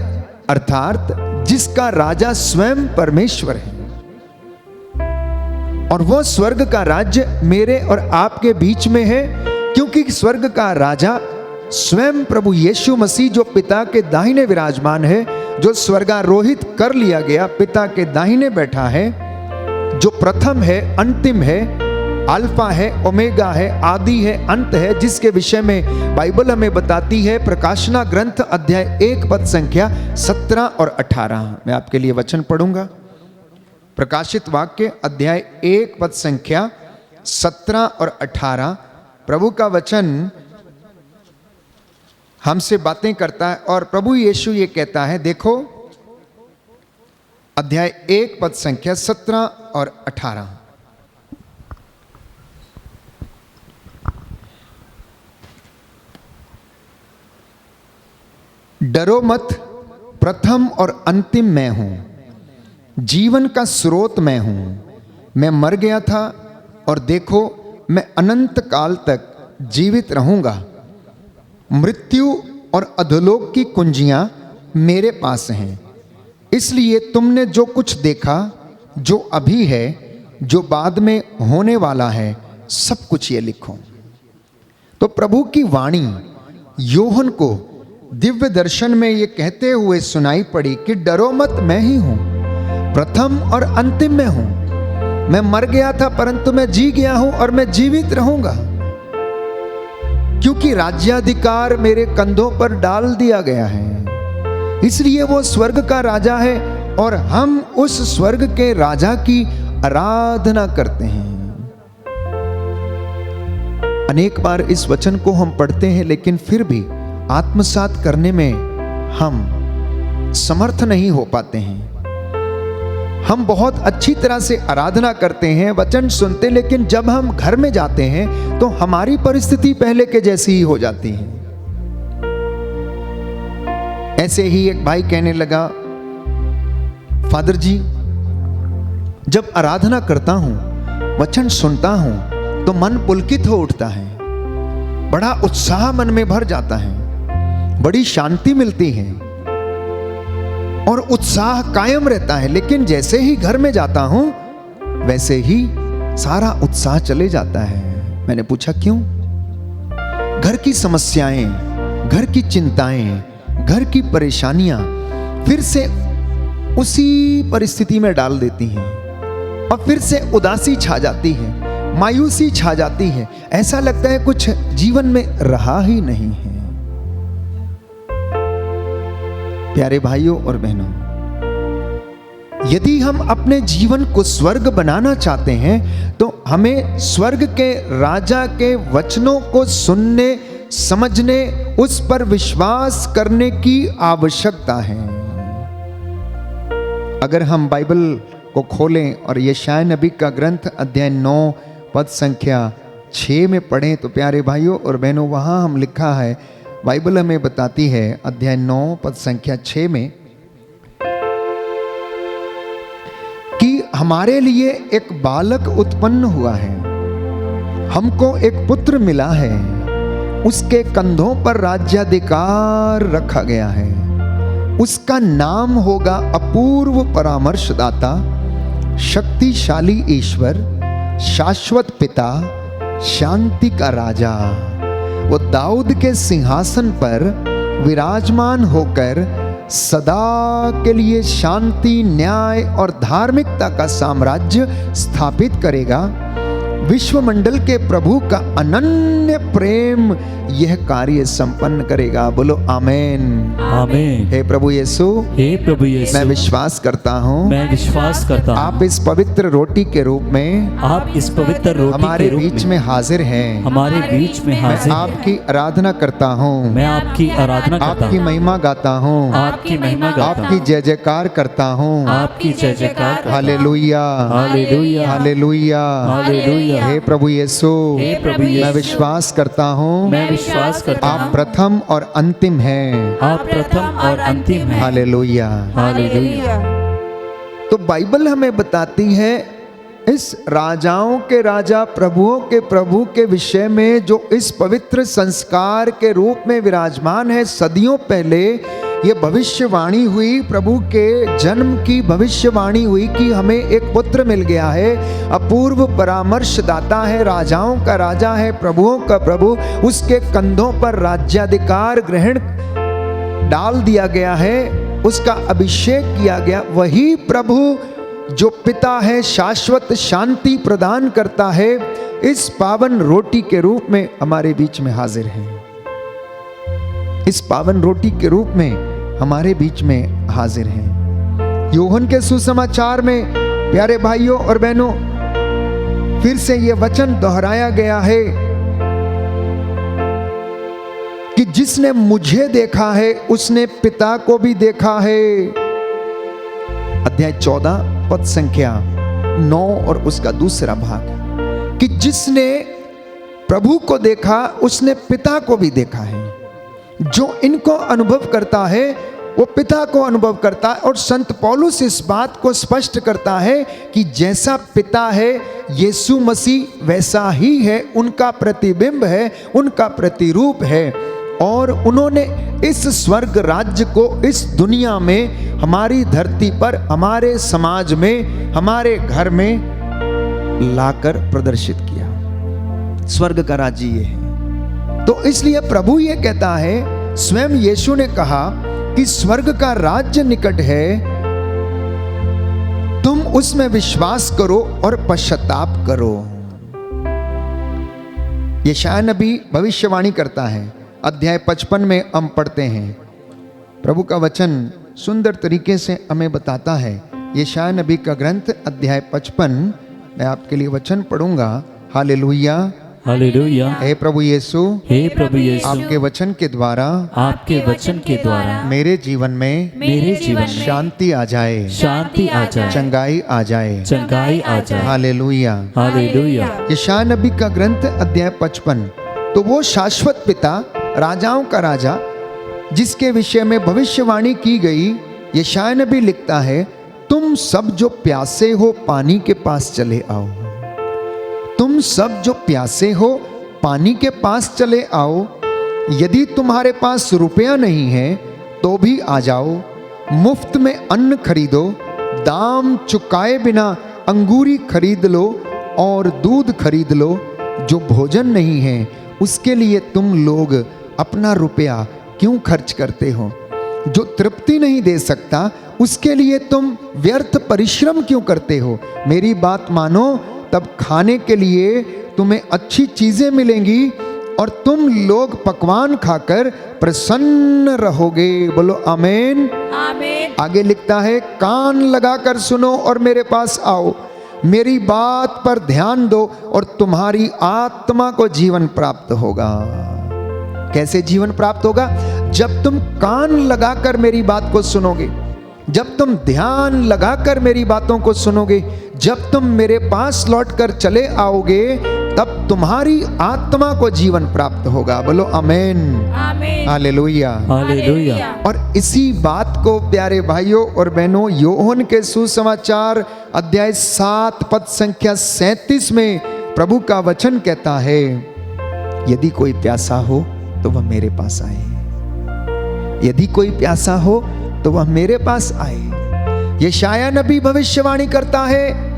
अर्थात जिसका राजा स्वयं परमेश्वर है, और वो स्वर्ग का राज्य मेरे और आपके बीच में है, क्योंकि स्वर्ग का राजा स्वयं प्रभु यीशु मसीह जो पिता के दाहिने विराजमान है, जो स्वर्गारोहित कर लिया गया, पिता के दाहिने बैठा है, जो प्रथम है, अंतिम है, अल्फा है, ओमेगा है, आदि है, अंत है, जिसके विषय में बाइबल हमें बताती है प्रकाशना ग्रंथ अध्याय 1 पद संख्या 17 और 18। मैं आपके लिए वचन पढ़ूंगा। प्रकाशित वाक्य अध्याय 1 पद संख्या 17 और 18। प्रभु का वचन हमसे बातें करता है और प्रभु यीशु ये कहता है, देखो अध्याय 1 पद संख्या 17 और 18। डरो मत, प्रथम और अंतिम मैं हूं, जीवन का स्रोत मैं हूं। मैं मर गया था और देखो मैं अनंत काल तक जीवित रहूंगा। मृत्यु और अधोलोक की कुंजियां मेरे पास हैं। इसलिए तुमने जो कुछ देखा, जो अभी है, जो बाद में होने वाला है, सब कुछ ये लिखो। तो प्रभु की वाणी योहन को दिव्य दर्शन में ये कहते हुए सुनाई पड़ी कि डरो मत, मैं ही हूं, प्रथम और अंतिम में हूं। मैं मर गया था परंतु मैं जी गया हूं और मैं जीवित रहूंगा, क्योंकि राज्याधिकार मेरे कंधों पर डाल दिया गया है। इसलिए वो स्वर्ग का राजा है और हम उस स्वर्ग के राजा की आराधना करते हैं। अनेक बार इस वचन को हम पढ़ते हैं, लेकिन फिर भी आत्मसात करने में हम समर्थ नहीं हो पाते हैं। हम बहुत अच्छी तरह से आराधना करते हैं, वचन सुनते, लेकिन जब हम घर में जाते हैं तो हमारी परिस्थिति पहले के जैसी ही हो जाती है। ऐसे ही एक भाई कहने लगा, फादर जी जब आराधना करता हूं, वचन सुनता हूं, तो मन पुलकित हो उठता है, बड़ा उत्साह मन में भर जाता है, बड़ी शांति मिलती है और उत्साह कायम रहता है। लेकिन जैसे ही घर में जाता हूं, वैसे ही सारा उत्साह चले जाता है। मैंने पूछा क्यों? घर की समस्याएं, घर की चिंताएं, घर की परेशानियां फिर से उसी परिस्थिति में डाल देती हैं और फिर से उदासी छा जाती है, मायूसी छा जाती है। ऐसा लगता है कुछ जीवन में रहा ही नहीं है। प्यारे भाइयों और बहनों, यदि हम अपने जीवन को स्वर्ग बनाना चाहते हैं तो हमें स्वर्ग के राजा के वचनों को सुनने, समझने, उस पर विश्वास करने की आवश्यकता है। अगर हम बाइबल को खोलें और यशायाह नबी का ग्रंथ अध्याय 9 पद संख्या 6 में पढ़ें तो प्यारे भाइयों और बहनों, वहां हम लिखा है, बाइबल हमें बताती है अध्याय 9 पद संख्या 6 में कि हमारे लिए एक बालक उत्पन्न हुआ है, हमको एक पुत्र मिला है, उसके कंधों पर राज्याधिकार रखा गया है। उसका नाम होगा अपूर्व परामर्शदाता, शक्तिशाली ईश्वर, शाश्वत पिता, शांति का राजा। वो दाऊद के सिंहासन पर विराजमान होकर सदा के लिए शांति, न्याय और धार्मिकता का साम्राज्य स्थापित करेगा। विश्वमंडल के प्रभु का अनन्य प्रेम यह कार्य संपन्न करेगा। बोलो आमेन आमेन। हे प्रभु यीशु, हे प्रभु यीशु, मैं विश्वास करता हूँ, मैं विश्वास करता हूँ, आप इस पवित्र रोटी के रूप में, आप इस पवित्र रोटी हमारे के रूप बीच में हाजिर हैं। हमारे बीच में मैं हाजिर हैं। आपकी आराधना करता हूँ, मैं आपकी आराधना करता आपकी हूँ, महिमा गाता हूँ, आपकी महिमा गाता आपकी हूँ, जय जयकार करता हूँ। आपकी जय जयकार करता हूँ। Hallelujah, hallelujah, hallelujah, hallelujah. हे प्रभु यीशु, हे प्रभु यीशु, मैं विश्वास करता हूँ, मैं विश्वास करता आप हूँ, प्रथम और अंतिम हैं। आप प्रथम और अंतिम हैं। हालेलुया। हालेलुया। तो बाइबल हमें बताती है इस राजाओं के राजा, प्रभुओं के प्रभु के विषय में, जो इस पवित्र संस्कार के रूप में विराजमान है। सदियों पहले ये भविष्यवाणी हुई, प्रभु के जन्म की भविष्यवाणी हुई कि हमें एक पुत्र मिल गया है, अपूर्व परामर्शदाता है, राजाओं का राजा है, प्रभुओं का प्रभु। उसके कंधों पर राज्याधिकार ग्रहण डाल दिया गया है, उसका अभिषेक किया गया। वही प्रभु जो पिता है, शाश्वत शांति प्रदान करता है, इस पावन रोटी के रूप में हमारे बीच में हाजिर है। इस पावन रोटी के रूप में हमारे बीच में हाजिर हैं। यूहन्ना के सुसमाचार में प्यारे भाइयों और बहनों, फिर से यह वचन दोहराया गया है कि जिसने मुझे देखा है उसने पिता को भी देखा है। अध्याय 14 पद संख्या 9 और उसका दूसरा भाग, कि जिसने प्रभु को देखा उसने पिता को भी देखा है। जो इनको अनुभव करता है वो पिता को अनुभव करता है। और संत पौलुस इस बात को स्पष्ट करता है कि जैसा पिता है यीशु मसीह वैसा ही है, उनका प्रतिबिंब है, उनका प्रतिरूप है। और उन्होंने इस स्वर्ग राज्य को इस दुनिया में, हमारी धरती पर, हमारे समाज में, हमारे घर में लाकर प्रदर्शित किया। स्वर्ग का राज्य ये है। तो इसलिए प्रभु ये कहता है, स्वयं यीशु ने कहा कि स्वर्ग का राज्य निकट है, तुम उसमें विश्वास करो और पश्चाताप करो। यशायाह नबी भविष्यवाणी करता है, अध्याय 55 में हम पढ़ते हैं। प्रभु का वचन सुंदर तरीके से हमें बताता है। यशायाह नबी का ग्रंथ अध्याय 55, मैं आपके लिए वचन पढ़ूंगा। Hallelujah, hallelujah. हे प्रभु यीशु, हे प्रभु यीशु, आपके वचन के द्वारा, आपके वचन के द्वारा मेरे जीवन में शांति आ जाए, शांति आ जाए, चंगाई आ जाए, चंगाई आ जाए। हालेलुया। हालेलुया। यशायाह नबी का ग्रंथ अध्याय 55। तो वो शाश्वत पिता, राजाओं का राजा, जिसके विषय में भविष्यवाणी की गई, यशायाह नबी लिखता है, तुम सब जो प्यासे हो पानी के पास चले आओ। तुम सब जो प्यासे हो पानी के पास चले आओ। यदि तुम्हारे पास रुपया नहीं है तो भी आ जाओ, मुफ्त में अन्न खरीदो, दाम चुकाए बिना अंगूरी खरीद लो और दूध खरीद लो। जो भोजन नहीं है उसके लिए तुम लोग अपना रुपया क्यों खर्च करते हो? जो तृप्ति नहीं दे सकता उसके लिए तुम व्यर्थ परिश्रम क्यों करते हो? मेरी बात मानो, तब खाने के लिए तुम्हें अच्छी चीजें मिलेंगी और तुम लोग पकवान खाकर प्रसन्न रहोगे। बोलो आमीन। आमीन। आगे लिखता है, कान लगाकर सुनो और मेरे पास आओ, मेरी बात पर ध्यान दो और तुम्हारी आत्मा को जीवन प्राप्त होगा। कैसे जीवन प्राप्त होगा? जब तुम कान लगाकर मेरी बात को सुनोगे, जब तुम ध्यान लगाकर मेरी बातों को सुनोगे, जब तुम मेरे पास लौटकर चले आओगे, तब तुम्हारी आत्मा को जीवन प्राप्त होगा। बोलो आमीन। आमीन। हालेलुया। हालेलुया। और इसी बात को प्यारे भाइयों और बहनों, यूहन्ना के सुसमाचार अध्याय 7 पद संख्या 37 में प्रभु का वचन कहता है, यदि कोई प्यासा हो तो वह मेरे पास आए। यदि कोई प्यासा हो तो वह मेरे पास आए। यशायाह नबी भविष्यवाणी करता है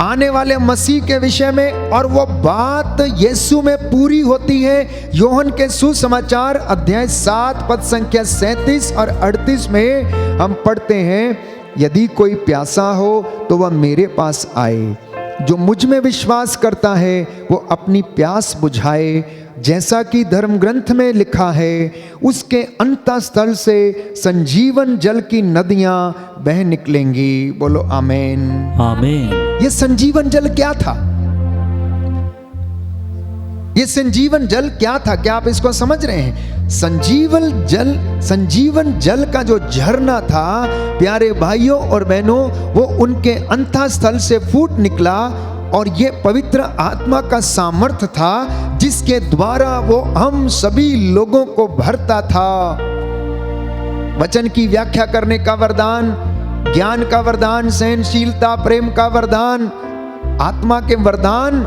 आने वाले मसीह के विषय में, और वो बात यीशु में पूरी होती है। यूहन्ना के सुसमाचार अध्याय 7 पद संख्या 37 और 38 में हम पढ़ते हैं, यदि कोई प्यासा हो तो वह मेरे पास आए, जो मुझ में विश्वास करता है वो अपनी प्यास बुझाए। जैसा कि धर्म ग्रंथ में लिखा है, उसके अंतःस्थल से संजीवन जल की नदियां बह निकलेंगी। बोलो आमीन। आमीन। ये संजीवन जल क्या था? ये संजीवन जल क्या था? क्या आप इसको समझ रहे हैं? संजीवन जल का जो झरना था प्यारे भाइयों और बहनों, वो उनके अंतःस्थल से फूट निकला, और ये पवित्र आत्मा का सामर्थ्य था जिसके द्वारा वो हम सभी लोगों को भरता था। वचन की व्याख्या करने का वरदान, ज्ञान का वरदान, सहनशीलता, प्रेम का वरदान, आत्मा के वरदान,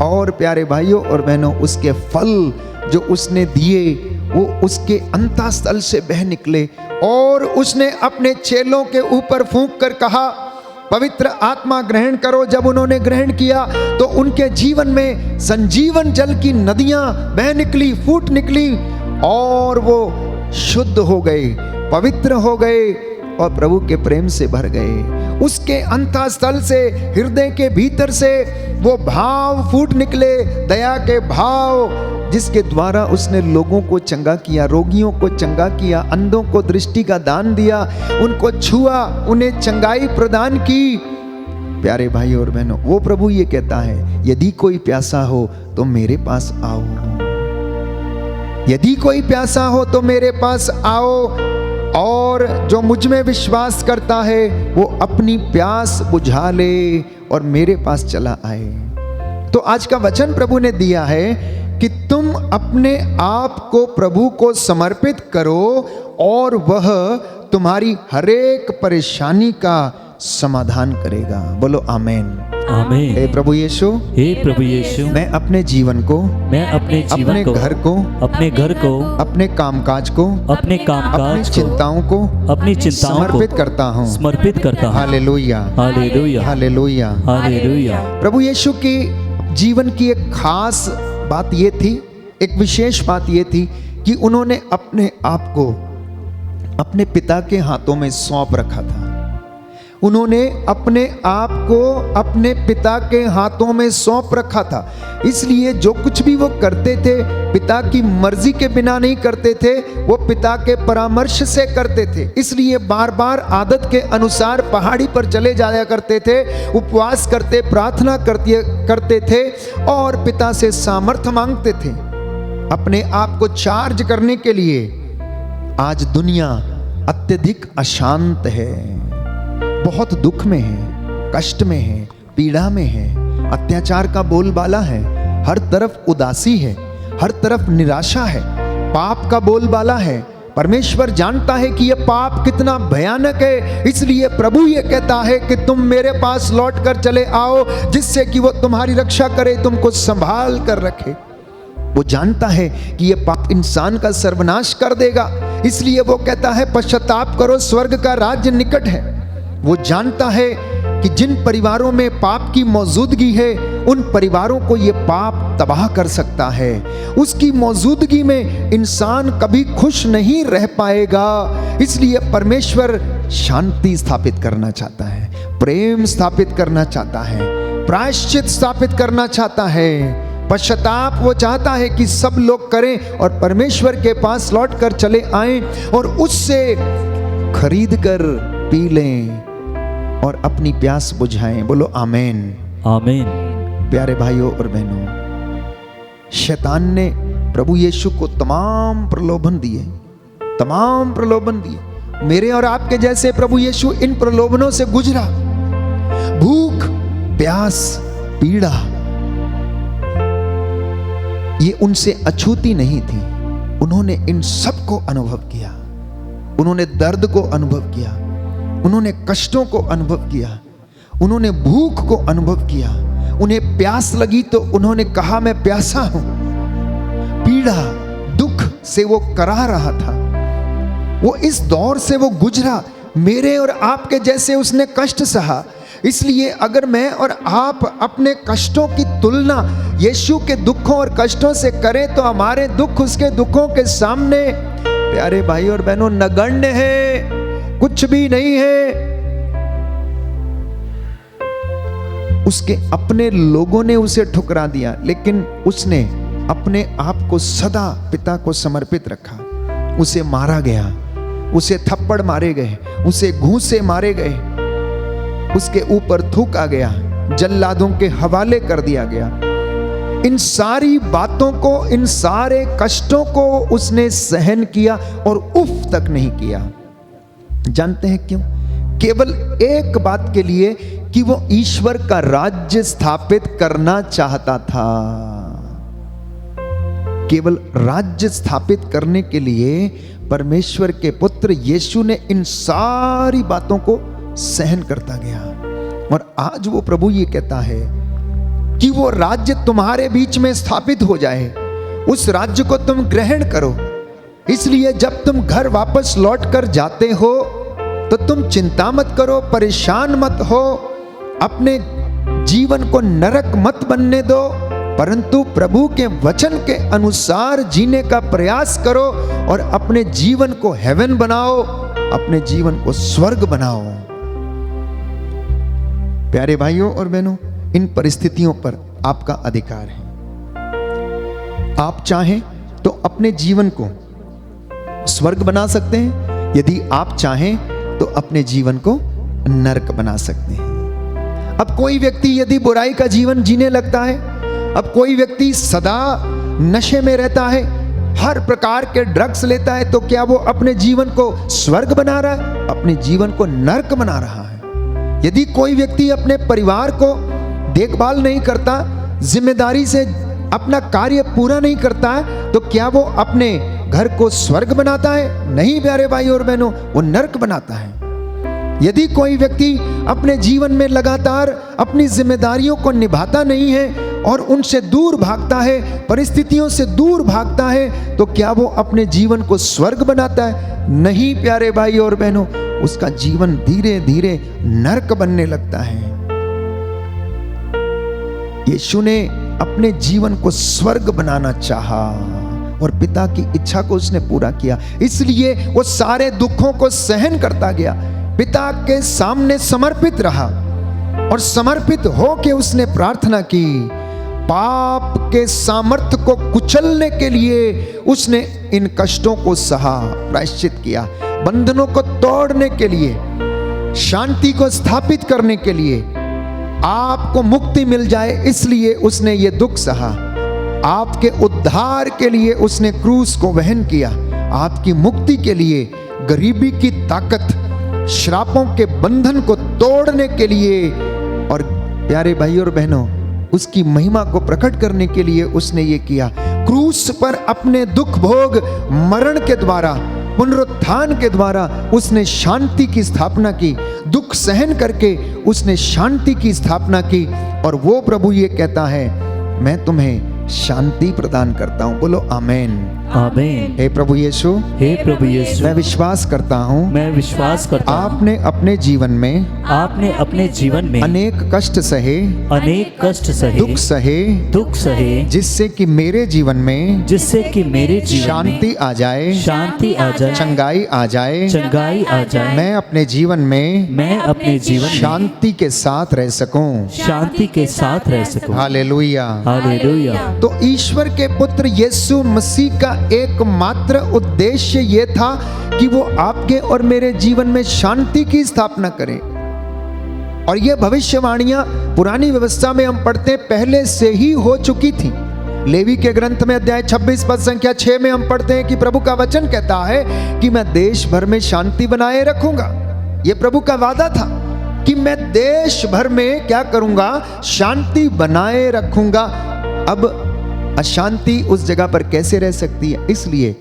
और प्यारे भाइयों और बहनों उसके फल जो उसने दिए वो उसके अंतःस्थल से बह निकले। और उसने अपने चेलों के ऊपर फूंक कर कहा, पवित्र आत्मा ग्रहण करो। जब उन्होंने ग्रहण किया तो उनके जीवन में संजीवन जल की नदियां बह निकली, फूट निकली, और वो शुद्ध हो गए, पवित्र हो गए और प्रभु के प्रेम से भर गए। उसके अंतःस्थल से, हृदय के भीतर से वो भाव फूट निकले, दया के भाव, जिसके द्वारा उसने लोगों को चंगा किया, रोगियों को चंगा किया, अंधों को दृष्टि का दान दिया, उनको छुआ, उन्हें चंगाई प्रदान की। प्यारे भाई और बहनों, वो प्रभु ये कहता है, यदि कोई प्यासा हो तो मेरे पास आओ। यदि कोई प्यासा हो तो मेरे पास आओ, और जो मुझ में विश्वास करता है वो अपनी प्यास बुझा ले और मेरे पास चला आए। तो आज का वचन प्रभु ने दिया है कि तुम अपने आप को प्रभु को समर्पित करो और वह तुम्हारी हरेक परेशानी का समाधान करेगा। बोलो आमेन। आमीन। हे प्रभु यीशु, हे प्रभु यीशु, मैं अपने जीवन को, मैं अपने जीवन अपने को, घर को, अपने घर को, अपने कामकाज को, अपने अपनी कामकाज को, चिंताओं को अपनी चिंताओं समर्पित को करता हूँ। समर्पित करता हूँ। Hallelujah, hallelujah, hallelujah. हालेलुया। प्रभु यीशु के जीवन की एक खास बात ये थी, एक विशेष बात ये थी कि उन्होंने अपने आप को अपने पिता के हाथों में सौंप रखा था। उन्होंने अपने आप को अपने पिता के हाथों में सौंप रखा था। इसलिए जो कुछ भी वो करते थे पिता की मर्जी के बिना नहीं करते थे, वो पिता के परामर्श से करते थे। इसलिए बार बार आदत के अनुसार पहाड़ी पर चले जाया करते थे, उपवास करते, प्रार्थना करते थे और पिता से सामर्थ्य मांगते थे अपने आप को चार्ज करने के लिए। आज दुनिया अत्यधिक अशांत है, बहुत दुख में है, कष्ट में है, पीड़ा में है, अत्याचार का बोलबाला है, हर तरफ उदासी है, हर तरफ निराशा है, पाप का बोलबाला है। परमेश्वर जानता है कि यह पाप कितना भयानक है, इसलिए प्रभु ये कहता है कि तुम मेरे पास लौट कर चले आओ, जिससे कि वो तुम्हारी रक्षा करे, तुमको संभाल कर रखे। वो जानता है कि यह पाप इंसान का सर्वनाश कर देगा, इसलिए वो कहता है पश्चाताप करो, स्वर्ग का राज्य निकट है। वो जानता है कि जिन परिवारों में पाप की मौजूदगी है, उन परिवारों को ये पाप तबाह कर सकता है। उसकी मौजूदगी में इंसान कभी खुश नहीं रह पाएगा। इसलिए परमेश्वर शांति स्थापित करना चाहता है, प्रेम स्थापित करना चाहता है, प्रायश्चित स्थापित करना चाहता है, पश्चाताप वो चाहता है कि सब लोग करें और परमेश्वर के पास लौट कर चले आएं और उससे खरीद कर पी लें और अपनी प्यास बुझाएं। बोलो आमीन। आमीन। प्यारे भाइयों और बहनों, शैतान ने प्रभु यीशु को तमाम प्रलोभन दिए, तमाम प्रलोभन दिए। मेरे और आपके जैसे प्रभु यीशु इन प्रलोभनों से गुजरा। भूख, प्यास, पीड़ा ये उनसे अछूती नहीं थी। उन्होंने इन सब को अनुभव किया, उन्होंने दर्द को अनुभव किया, उन्होंने कष्टों को अनुभव किया, उन्होंने भूख को अनुभव किया। उन्हें प्यास लगी तो उन्होंने कहा मैं प्यासा हूं। पीड़ा, दुख से वो करा रहा था, वो इस दौर से वो गुजरा। मेरे और आपके जैसे उसने कष्ट सहा। इसलिए अगर मैं और आप अपने कष्टों की तुलना यीशु के दुखों और कष्टों से करें तो हमारे दुख उसके दुखों के सामने, प्यारे भाई और बहनों, नगण्य है, कुछ भी नहीं है। उसके अपने लोगों ने उसे ठुकरा दिया, लेकिन उसने अपने आप को सदा पिता को समर्पित रखा। उसे मारा गया, उसे थप्पड़ मारे गए, उसे घूंसे मारे गए, उसके ऊपर थूका गया, जल्लादों के हवाले कर दिया गया। इन सारी बातों को, इन सारे कष्टों को उसने सहन किया और उफ तक नहीं किया। जानते हैं क्यों? केवल एक बात के लिए कि वो ईश्वर का राज्य स्थापित करना चाहता था। केवल राज्य स्थापित करने के लिए परमेश्वर के पुत्र यीशु ने इन सारी बातों को सहन करता गया। और आज वो प्रभु ये कहता है कि वो राज्य तुम्हारे बीच में स्थापित हो जाए, उस राज्य को तुम ग्रहण करो। इसलिए जब तुम घर वापस लौट कर जाते हो तो तुम चिंता मत करो, परेशान मत हो, अपने जीवन को नरक मत बनने दो, परंतु प्रभु के वचन के अनुसार जीने का प्रयास करो और अपने जीवन को हेवन बनाओ, अपने जीवन को स्वर्ग बनाओ। प्यारे भाइयों और बहनों, इन परिस्थितियों पर आपका अधिकार है। आप चाहें तो अपने जीवन को स्वर्ग बना सकते हैं, यदि आप चाहें तो अपने जीवन को नरक बना सकते हैं। अब कोई व्यक्ति यदि बुराई का जीवन जीने लगता है, अब कोई व्यक्ति सदा नशे में रहता है, हर प्रकार के ड्रग्स लेता है, तो क्या वो अपने जीवन को स्वर्ग बना रहा है? अपने जीवन को नरक बना रहा है। यदि कोई व्यक्ति अपने परिवार को देखभाल नहीं करता, जिम्मेदारी से अपना कार्य पूरा नहीं करता है तो क्या वो अपने घर को स्वर्ग बनाता है? नहीं प्यारे भाई और बहनों, वो नरक बनाता है। यदि कोई व्यक्ति अपने जीवन में लगातार अपनी जिम्मेदारियों को निभाता नहीं है और उनसे दूर भागता है, परिस्थितियों से दूर भागता है, तो क्या वो अपने जीवन को स्वर्ग बनाता है? नहीं प्यारे भाई और बहनों, उसका जीवन धीरे धीरे नरक बनने लगता है। यीशु ने अपने जीवन को स्वर्ग बनाना चाहा और पिता की इच्छा को उसने पूरा किया, इसलिए वो सारे दुखों को सहन करता गया, पिता के सामने समर्पित रहा और समर्पित होके उसने प्रार्थना की। पाप के सामर्थ्य को कुचलने के लिए उसने इन कष्टों को सहा, प्रायश्चित किया, बंधनों को तोड़ने के लिए, शांति को स्थापित करने के लिए, आपको मुक्ति मिल जाए इसलिए उसने ये दुख सहा, आपके उद्धार के लिए उसने क्रूस को वहन किया, आपकी मुक्ति के लिए, गरीबी की ताकत, श्रापों के बंधन को तोड़ने के लिए और प्यारे भाई और बहनों उसकी महिमा को प्रकट करने के लिए उसने ये किया। क्रूस पर अपने दुख भोग मरण के द्वारा, पुनरुत्थान के द्वारा उसने शांति की स्थापना की, दुख सहन करके उसने शांति की स्थापना की। और वो प्रभु ये कहता है, मैं तुम्हें शांति प्रदान करता हूं। बोलो आमेन। आमेन। हे प्रभु यीशु, हे प्रभु यीशु, मैं विश्वास करता हूं, मैं विश्वास करता हूं, आपने अपने जीवन में, आपने अपने जीवन में अनेक कष्ट सहे, अनेक कष्ट सहे, दुख सहे, जिससे कि मेरे जीवन में, जिससे कि मेरे जीवन शांति आ जाए, शांति आ जाए, चंगाई आ जाए, चंगाई आ जाए। मैं अपने जीवन में, मैं अपने जीवन में शांति के साथ रह सकूं, शांति के साथ रह सकूं। Hallelujah, hallelujah. तो ईश्वर के पुत्र यीशु मसीह का एकमात्र उद्देश्य यह था कि वो आपके और मेरे जीवन में शांति की स्थापना करे। और ये भविष्यवाणियां पुरानी व्यवस्था में हम पढ़ते हैं पहले से ही हो चुकी थी। लेवी के ग्रंथ में अध्याय 26 पद संख्या 6 में हम पढ़ते हैं कि प्रभु का वचन कहता है कि मैं देश भर में शांति बनाए रखूंगा। ये प्रभु का वादा था कि मैं देश भर में क्या करूंगा, शांति बनाए रखूंगा। अब अशांति उस जगह पर कैसे रह सकती है? इसलिए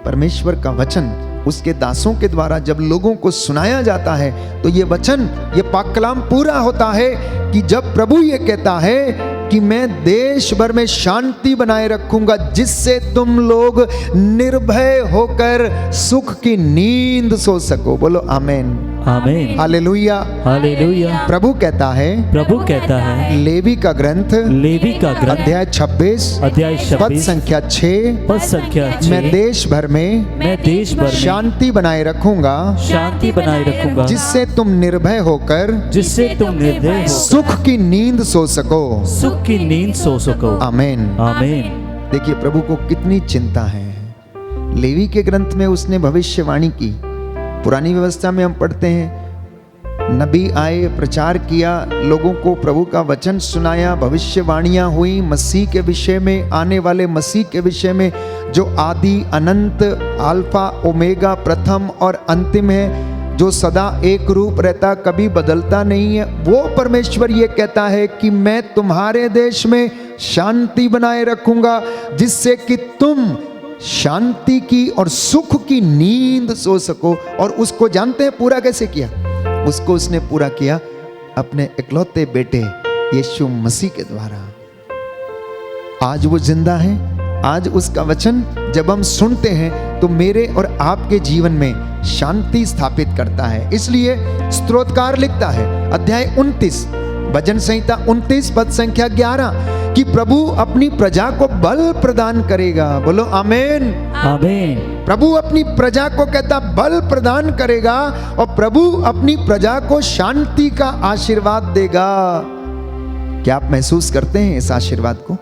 परमेश्वर का वचन उसके दासों के द्वारा जब लोगों को सुनाया जाता है तो ये वचन, ये पाक कलाम पूरा होता है कि जब प्रभु ये कहता है कि मैं देश भर में शांति बनाए रखूंगा जिससे तुम लोग निर्भय होकर सुख की नींद सो सको। बोलो आमेन। आमेन। Hallelujah, hallelujah. प्रभु कहता है लेवी का ग्रंथ अध्याय 26 पद संख्या 6 मैं देश भर में शांति बनाए रखूंगा जिससे तुम निर्भय होकर सुख की नींद सो सको। आमेन। देखिए प्रभु को कितनी चिंता है। लेवी के ग्रंथ में उसने भविष्यवाणी की। पुरानी व्यवस्था में हम पढ़ते हैं नबी आए, प्रचार किया, लोगों को प्रभु का वचन सुनाया, भविष्यवाणियां हुई मसीह के विषय में, आने वाले मसीह के विषय में जो आदि अनंत, अल्फा ओमेगा, प्रथम और अंतिम है, जो सदा एक रूप रहता, कभी बदलता नहीं है। वो परमेश्वर ये कहता है कि मैं तुम्हारे देश में शांति बनाए रखूंगा जिससे कि तुम शांति की और सुख की नींद सो सको। और उसको जानते हैं पूरा कैसे किया? उसको उसने पूरा किया अपने इकलौते बेटे यीशु मसीह के द्वारा। आज वो जिंदा है। आज उसका वचन जब हम सुनते हैं तो मेरे और आपके जीवन में शांति स्थापित करता है। इसलिए स्तोत्रकार लिखता है अध्याय 29 भजन संहिता 29 पद संख्या 11 कि प्रभु अपनी प्रजा को बल प्रदान करेगा। बोलो आमेन। आमेन। प्रभु अपनी प्रजा को कहता बल प्रदान करेगा और प्रभु अपनी प्रजा को शांति का आशीर्वाद देगा। क्या आप महसूस करते हैं इस आशीर्वाद को?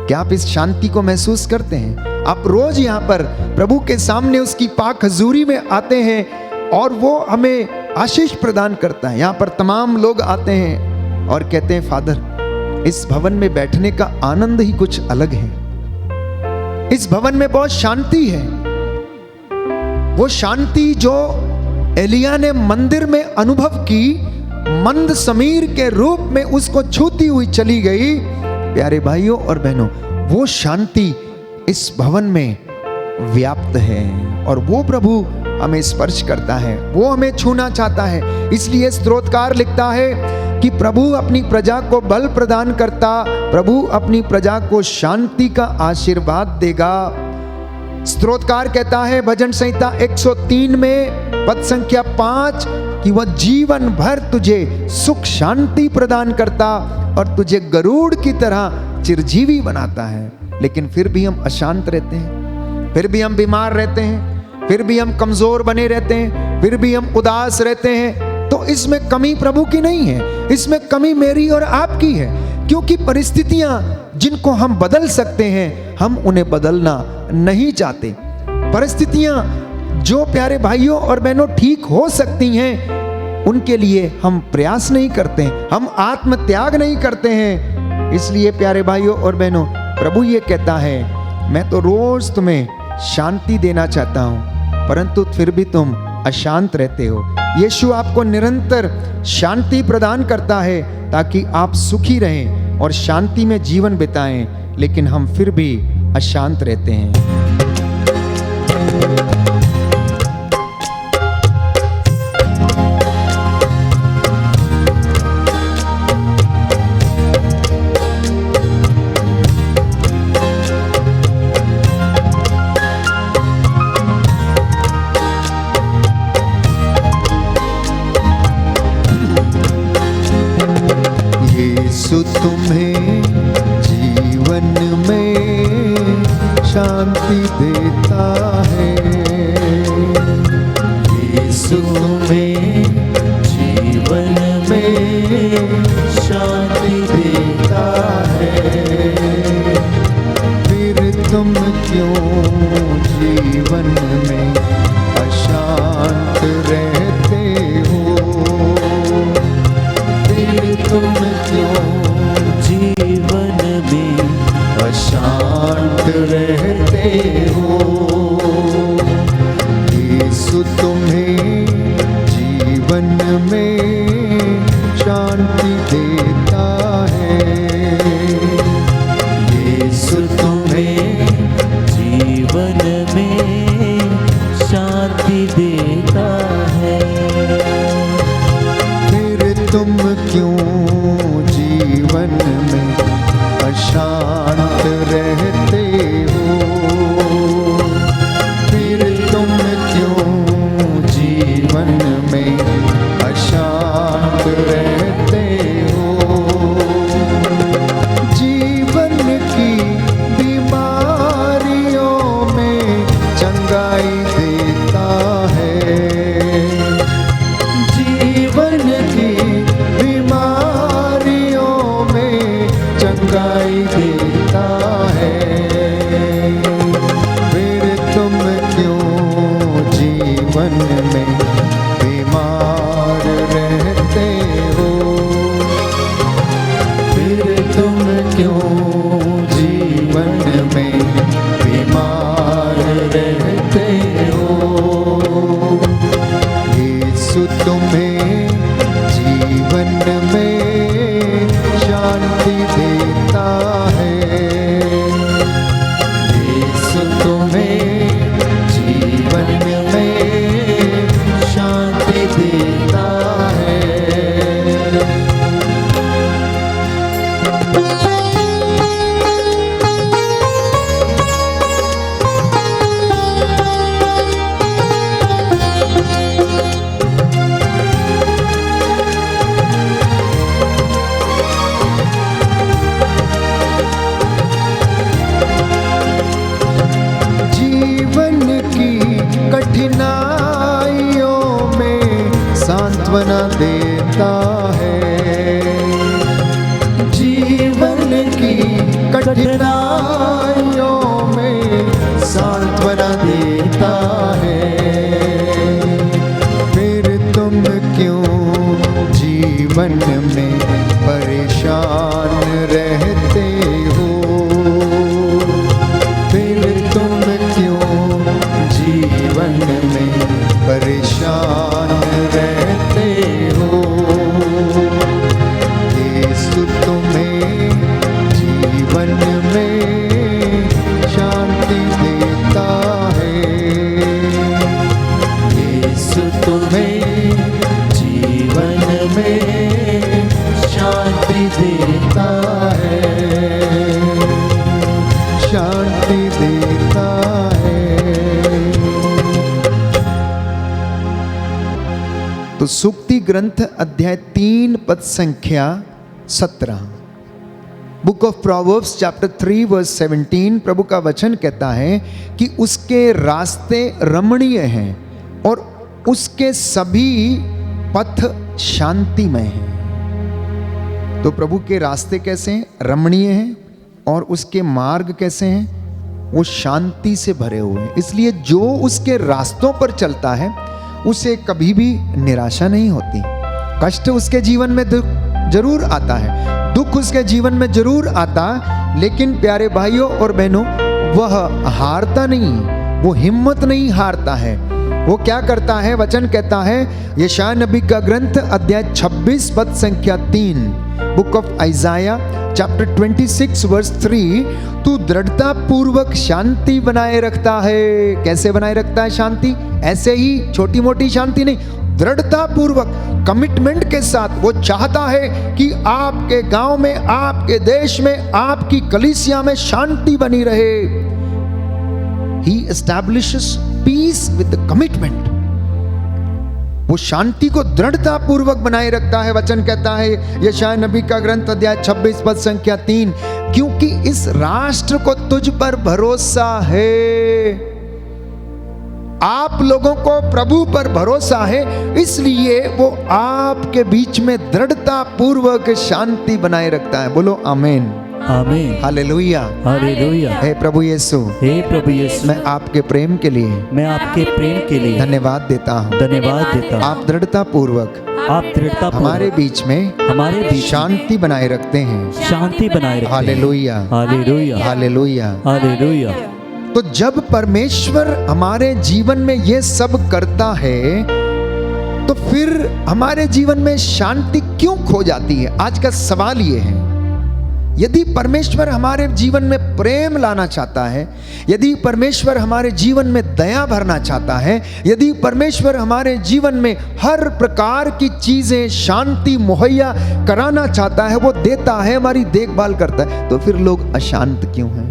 क्या आप इस शांति को महसूस करते हैं? आप रोज यहाँ पर प्रभु के सामने उसकी पाक हजूरी में आते हैं और वो हमें आशीष प्रदान करता है। यहाँ पर तमाम लोग आते हैं और कहते हैं फादर इस भवन में बैठने का आनंद ही कुछ अलग है। इस भवन में बहुत शांति है। वो शांति जो एलिया ने मंदिर में अनुभव की, मंद समीर के रूप में उसको छूती हुई चली गई। प्यारे भाइयों और बहनों, वो शांति इस भवन में व्याप्त है और वो प्रभु हमें स्पर्श करता है, वो हमें छूना चाहता है। इसलिए स्तोत्रकार लिखता है कि प्रभु अपनी प्रजा को बल प्रदान करता, प्रभु अपनी प्रजा को शांति का आशीर्वाद देगा। स्तोत्रकार कहता है भजन संहिता 103 में पद संख्या 5 कि वह जीवन भर तुझे सुख शांति प्रदान करता और तुझे गरुड़ की तरह चिरजीवी बनाता है। लेकिन फिर भी हम अशांत रहते हैं, फिर भी हम बीमार रहते हैं, फिर भी हम कमजोर बने रहते हैं, फिर भी हम उदास रहते हैं। तो इसमें कमी प्रभु की नहीं है, इसमें कमी मेरी और आपकी है। क्योंकि परिस्थितियां जिनको हम बदल सकते हैं, हम उन्हें बदलना नहीं चाहते। परिस्थितियां जो प्यारे भाइयों और बहनों ठीक हो सकती हैं, उनके लिए हम प्रयास नहीं करते हैं, हम आत्म त्याग नहीं करते हैं। इसलिए प्यारे भाइयों और बहनों, प्रभु ये कहता है मैं तो रोज तुम्हें शांति देना चाहता हूं, परंतु फिर भी तुम अशांत रहते हो। यीशु आपको निरंतर शांति प्रदान करता है ताकि आप सुखी रहें और शांति में जीवन बिताएं, लेकिन हम फिर भी अशांत रहते हैं। यीशु तुम्हें जीवन में शांति देता है, यीशु तुम्हें जीवन में शांति देता है। फिर तुम क्यों जीवन में अशांत रहते हो, फिर तुम क्यों जीवन में अशांत रहते हो। यीशु तुम्हें जीवन में शांति देता है, यीशु तुम्हें जीवन में शांति देता है। फिर तुम क्यों जीवन में अशांत रहते हो, फिर तुम क्यों जीवन में अशांत रहते हो। जीवन की बीमारियों में चंगाई देता है, जीवन की बीमारियों में चंगाई देता है। फिर तुम क्यों जीवन में बीमार रहते हो, फिर तुम क्यों जीवन में बीमार रहते हो। यीशु तुम्हें जीवन में शांति देता है, यीशु तुम्हें जीवन में शांति देता है। जीवन की कठिनाइयों में सांत्वना देता है, जीवन की कठिनाइयों में सांत्वना देता है। फिर तुम क्यों जीवन में परेशान रहते हो, फिर तुम क्यों जीवन में परेशान रहते हो। यीशु तुम्हें जीवन में सूक्ति ग्रंथ अध्याय 3 पद संख्या 17। Book of proverbs chapter 3 verse 17, प्रभु का वचन कहता है कि उसके रास्ते रमणीय हैं और उसके सभी पथ शांतिमय हैं। तो प्रभु के रास्ते कैसे हैं? रमणीय हैं। और उसके मार्ग कैसे हैं? वो शांति से भरे हुए हैं। इसलिए जो उसके रास्तों पर चलता है उसे कभी भी निराशा नहीं होती। कष्ट उसके जीवन में जरूर आता है, दुख उसके जीवन में जरूर आता, लेकिन प्यारे भाइयों और बहनों, वह हारता नहीं, वो हिम्मत नहीं हारता है। वो क्या करता है? वचन कहता है, यशायाह नबी का ग्रंथ अध्याय 26 पद संख्या 3, book of Isaiah chapter 26 verse 3, तू दृढ़ता पूर्वक शांति बनाए रखता है। कैसे बनाए रखता है शांति? ऐसे ही छोटी मोटी शांति नहीं, दृढ़ता पूर्वक, कमिटमेंट के साथ। वो चाहता है कि आपके गांव में, आपके देश में, आपकी कलीसिया में शांति बनी रहे। He establishes peace with the commitment. वो शांति को दृढ़ता पूर्वक बनाए रखता है। वचन कहता है यशायाह नबी का ग्रंथ अध्याय 26 पद संख्या 3, क्योंकि इस राष्ट्र को तुझ पर भरोसा है। आप लोगों को प्रभु पर भरोसा है, इसलिए वो आपके बीच में दृढ़ता पूर्वक शांति बनाए रखता है। बोलो आमीन, आमीन, हालेलुया, हालेलुया। हे प्रभु यीशु, हे प्रभु यीशु, मैं आपके प्रेम के लिए, मैं आपके प्रेम के लिए धन्यवाद देता हूँ। धन्यवाद देता हूँ। आप दृढ़ता पूर्वक आप दृढ़ता हमारे बीच में शांति बनाए रखते हैं। शांति बनाए रखते हैं। Hallelujah, hallelujah, hallelujah, hallelujah. तो जब परमेश्वर हमारे जीवन में ये सब करता है, तो फिर हमारे जीवन में शांति क्यों खो जाती है? आज का सवाल ये है। यदि परमेश्वर हमारे जीवन में प्रेम लाना चाहता है, यदि परमेश्वर हमारे जीवन में दया भरना चाहता है, यदि परमेश्वर हमारे जीवन में हर प्रकार की चीजें शांति मुहैया कराना चाहता है, वो देता है, हमारी देखभाल करता है, तो फिर लोग अशांत क्यों हैं?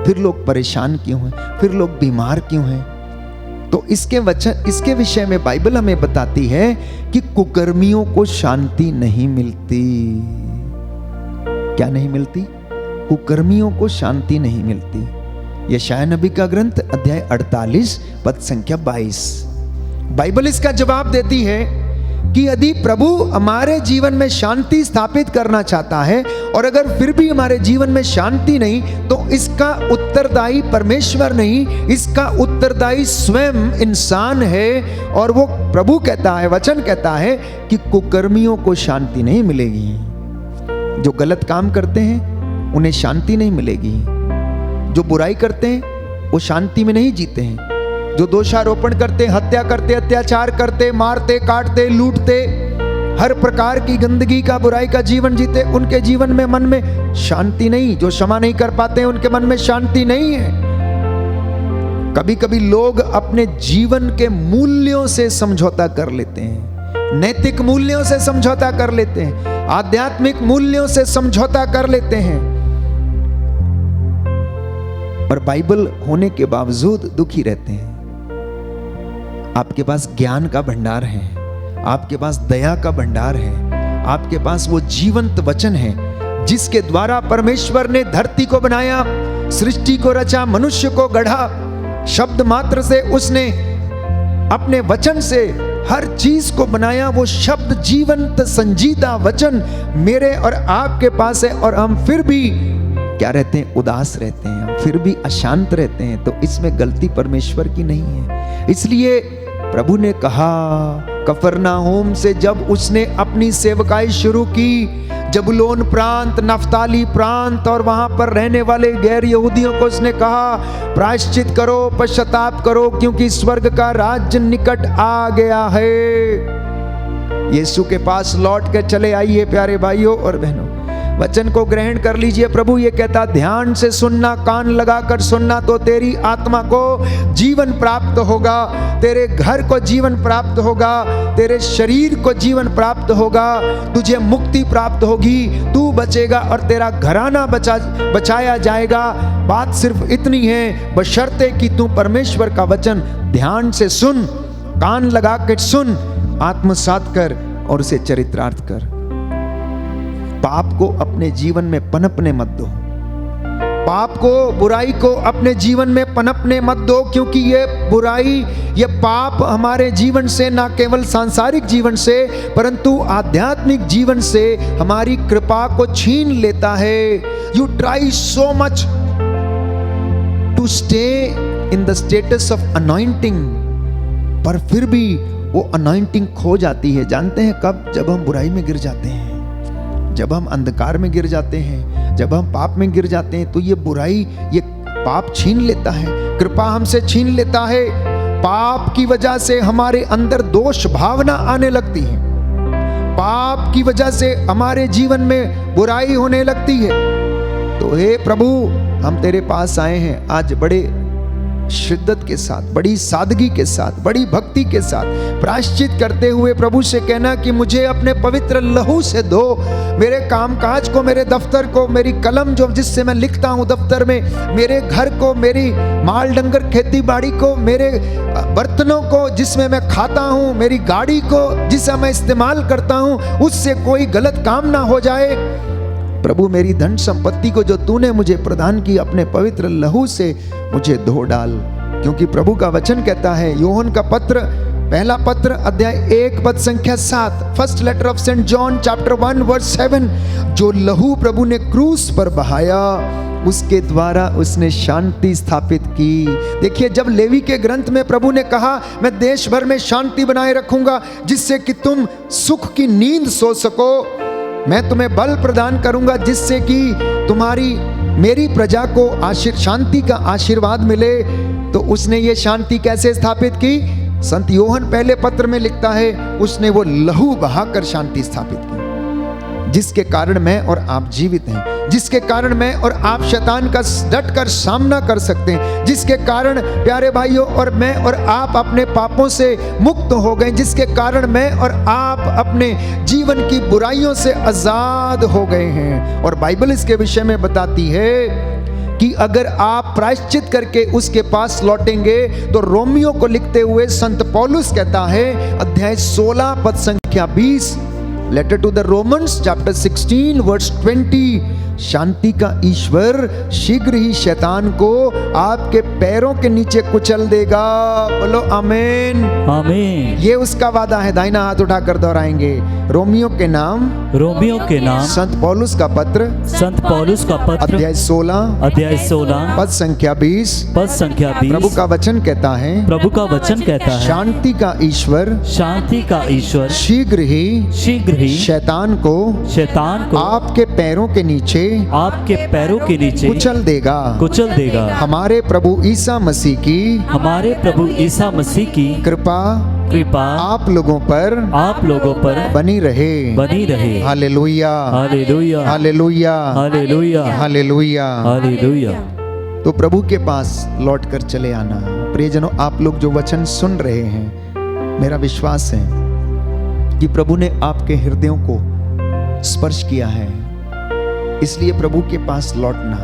फिर लोग परेशान क्यों हैं? फिर लोग बीमार क्यों हैं? तो इसके विषय में बाइबल हमें बताती है कि कुकर्मियों को शांति नहीं मिलती। क्या नहीं मिलती? कुकर्मियों को शांति नहीं मिलती। यशायाह नबी का ग्रंथ अध्याय 48 पद संख्या 22, बाइबल इसका जवाब देती है कि यदि प्रभु हमारे जीवन में शांति स्थापित करना चाहता है, और अगर फिर भी हमारे जीवन में शांति नहीं, तो इसका उत्तरदायी परमेश्वर नहीं, इसका उत्तरदायी स्वयं इंसान है। और वो प्रभु कहता है, वचन कहता है कि कुकर्मियों को शांति नहीं मिलेगी। जो गलत काम करते हैं उन्हें शांति नहीं मिलेगी। जो बुराई करते हैं वो शांति में नहीं जीते हैं। जो दोषारोपण करते, हत्या करते, अत्याचार करते, मारते, काटते, लूटते, हर प्रकार की गंदगी का, बुराई का जीवन जीते, उनके जीवन में, मन में शांति नहीं। जो क्षमा नहीं कर पाते हैं उनके मन में शांति नहीं है। कभी कभी लोग अपने जीवन के मूल्यों से समझौता कर लेते हैं, नैतिक मूल्यों से समझौता कर लेते हैं, आध्यात्मिक मूल्यों से समझौता कर लेते हैं, और बाइबल होने के बावजूद दुखी रहते हैं। आपके पास ज्ञान का भंडार है, आपके पास दया का भंडार है, आपके पास वो जीवंत वचन है जिसके द्वारा परमेश्वर ने धरती को बनाया, सृष्टि को रचा, मनुष्य को गढ़ा। शब्द मात्र से उसने अपने वचन से हर चीज को बनाया। वो शब्द जीवंत संजीदा वचन मेरे और आपके पास है, और हम फिर भी क्या रहते हैं? उदास रहते हैं, हम फिर भी अशांत रहते हैं। तो इसमें गलती परमेश्वर की नहीं है। इसलिए प्रभु ने कहा, कफरनाहूम से जब उसने अपनी सेवकाई शुरू की, जबूलून प्रांत, नफ्ताली प्रांत और वहां पर रहने वाले गैर यहूदियों को उसने कहा, प्रायश्चित करो, पश्चाताप करो, क्योंकि स्वर्ग का राज्य निकट आ गया है। यीशु के पास लौट के चले आइए प्यारे भाइयों और बहनों, वचन को ग्रहण कर लीजिए। प्रभु ये कहता, ध्यान से सुनना, कान लगाकर सुनना, तो तेरी आत्मा को जीवन प्राप्त होगा, तेरे घर को जीवन प्राप्त होगा, तेरे शरीर को जीवन प्राप्त होगा, तुझे मुक्ति प्राप्त होगी, तू बचेगा और तेरा घराना बचाया जाएगा। बात सिर्फ इतनी है, बशर्ते कि तू परमेश्वर का वचन ध्यान से सुन, कान लगा के सुन, आत्मसात कर और उसे चरितार्थ कर। पाप को अपने जीवन में पनपने मत दो, पाप को, बुराई को अपने जीवन में पनपने मत दो, क्योंकि ये बुराई, ये पाप हमारे जीवन से, ना केवल सांसारिक जीवन से परंतु आध्यात्मिक जीवन से हमारी कृपा को छीन लेता है। You try so much to stay in the status of anointing, पर फिर भी वो अनॉइंटिंग खो जाती है। जानते हैं कब? जब हम बुराई में गिर जाते हैं, जब हम अंधकार में गिर जाते हैं, जब हम पाप में गिर जाते हैं, तो ये बुराई, ये पाप छीन लेता है, कृपा हमसे छीन लेता है। पाप की वजह से हमारे अंदर दोष भावना आने लगती है, पाप की वजह से हमारे जीवन में बुराई होने लगती है। तो हे प्रभु, हम तेरे पास आए हैं आज बड़े शिद्दत के साथ, बड़ी सादगी के साथ, बड़ी भक्ति के साथ प्रायश्चित करते हुए प्रभु से कहना कि मुझे अपने पवित्र लहू से धो, मेरे कामकाज को, मेरे दफ्तर को, मेरी कलम जो जिससे मैं लिखता हूँ दफ्तर में, मेरे घर को, मेरी माल डंगर खेती बाड़ी को, मेरे बर्तनों को जिसमें मैं खाता हूँ, मेरी गाड़ी को जिसे मैं इस्तेमाल करता हूँ, उससे कोई गलत काम ना हो जाए। प्रभु, मेरी धन संपत्ति को जो तूने मुझे प्रदान की, अपने पवित्र लहू से मुझे धो डाल, क्योंकि प्रभु का वचन कहता है, योहन का पत्र, पहला पत्र अध्याय 1 पद संख्या 7, first letter of saint John chapter 1 verse 7, जो लहू प्रभु ने क्रूस पर बहाया उसके द्वारा उसने शांति स्थापित की। देखिए, जब लेवी के ग्रंथ में प्रभु ने कहा, मैं देश भर में शांति बनाए रखूंगा जिससे कि तुम सुख की नींद सो सको, मैं तुम्हें बल प्रदान करूंगा जिससे कि तुम्हारी, मेरी प्रजा को शांति का आशीर्वाद मिले, तो उसने ये शांति कैसे स्थापित की? संत योहन पहले पत्र में लिखता है, उसने वो लहू बहाकर शांति स्थापित की, जिसके कारण मैं और आप जीवित हैं, जिसके कारण मैं और आप शैतान का डट कर सामना कर सकते हैं, जिसके कारण प्यारे भाइयों और मैं और आप अपने पापों से मुक्त हो गए, जिसके कारण मैं और आप अपने जीवन की बुराइयों से आजाद हो गए हैं। और बाइबल इसके विषय में बताती है कि अगर आप प्रायश्चित करके उसके पास लौटेंगे, तो रोमियो को लिखते हुए संत पौलुस कहता है, अध्याय 16 पद संख्या 20, letter to the Romans chapter 16 verse 20, शांति का ईश्वर शीघ्र ही शैतान को आपके पैरों के नीचे कुचल देगा। बोलो आमीन, आमीन। ये उसका वादा है। दाहिना हाथ उठाकर दोहराएंगे, रोमियो के नाम, रोमियो के नाम, संत पौलुस का पत्र, संत पौलुस का पत्र, अध्याय 16 पद संख्या 20, प्रभु का वचन कहता है, प्रभु का वचन कहता है, शांति का ईश्वर, शांति का ईश्वर शीघ्र ही शैतान को आपके पैरों के नीचे कुचल देगा। हमारे प्रभु ईसा मसीह की कृपा आप लोगों पर बनी रहे। Hallelujah, hallelujah, hallelujah, hallelujah, hallelujah, hallelujah. तो प्रभु के पास लौट कर चले आना। प्रियजनों, आप लोग जो वचन सुन रहे हैं, मेरा विश्वास है कि प्रभु ने आपके हृदयों को स्पर्श किया है, इसलिए प्रभु के पास लौटना।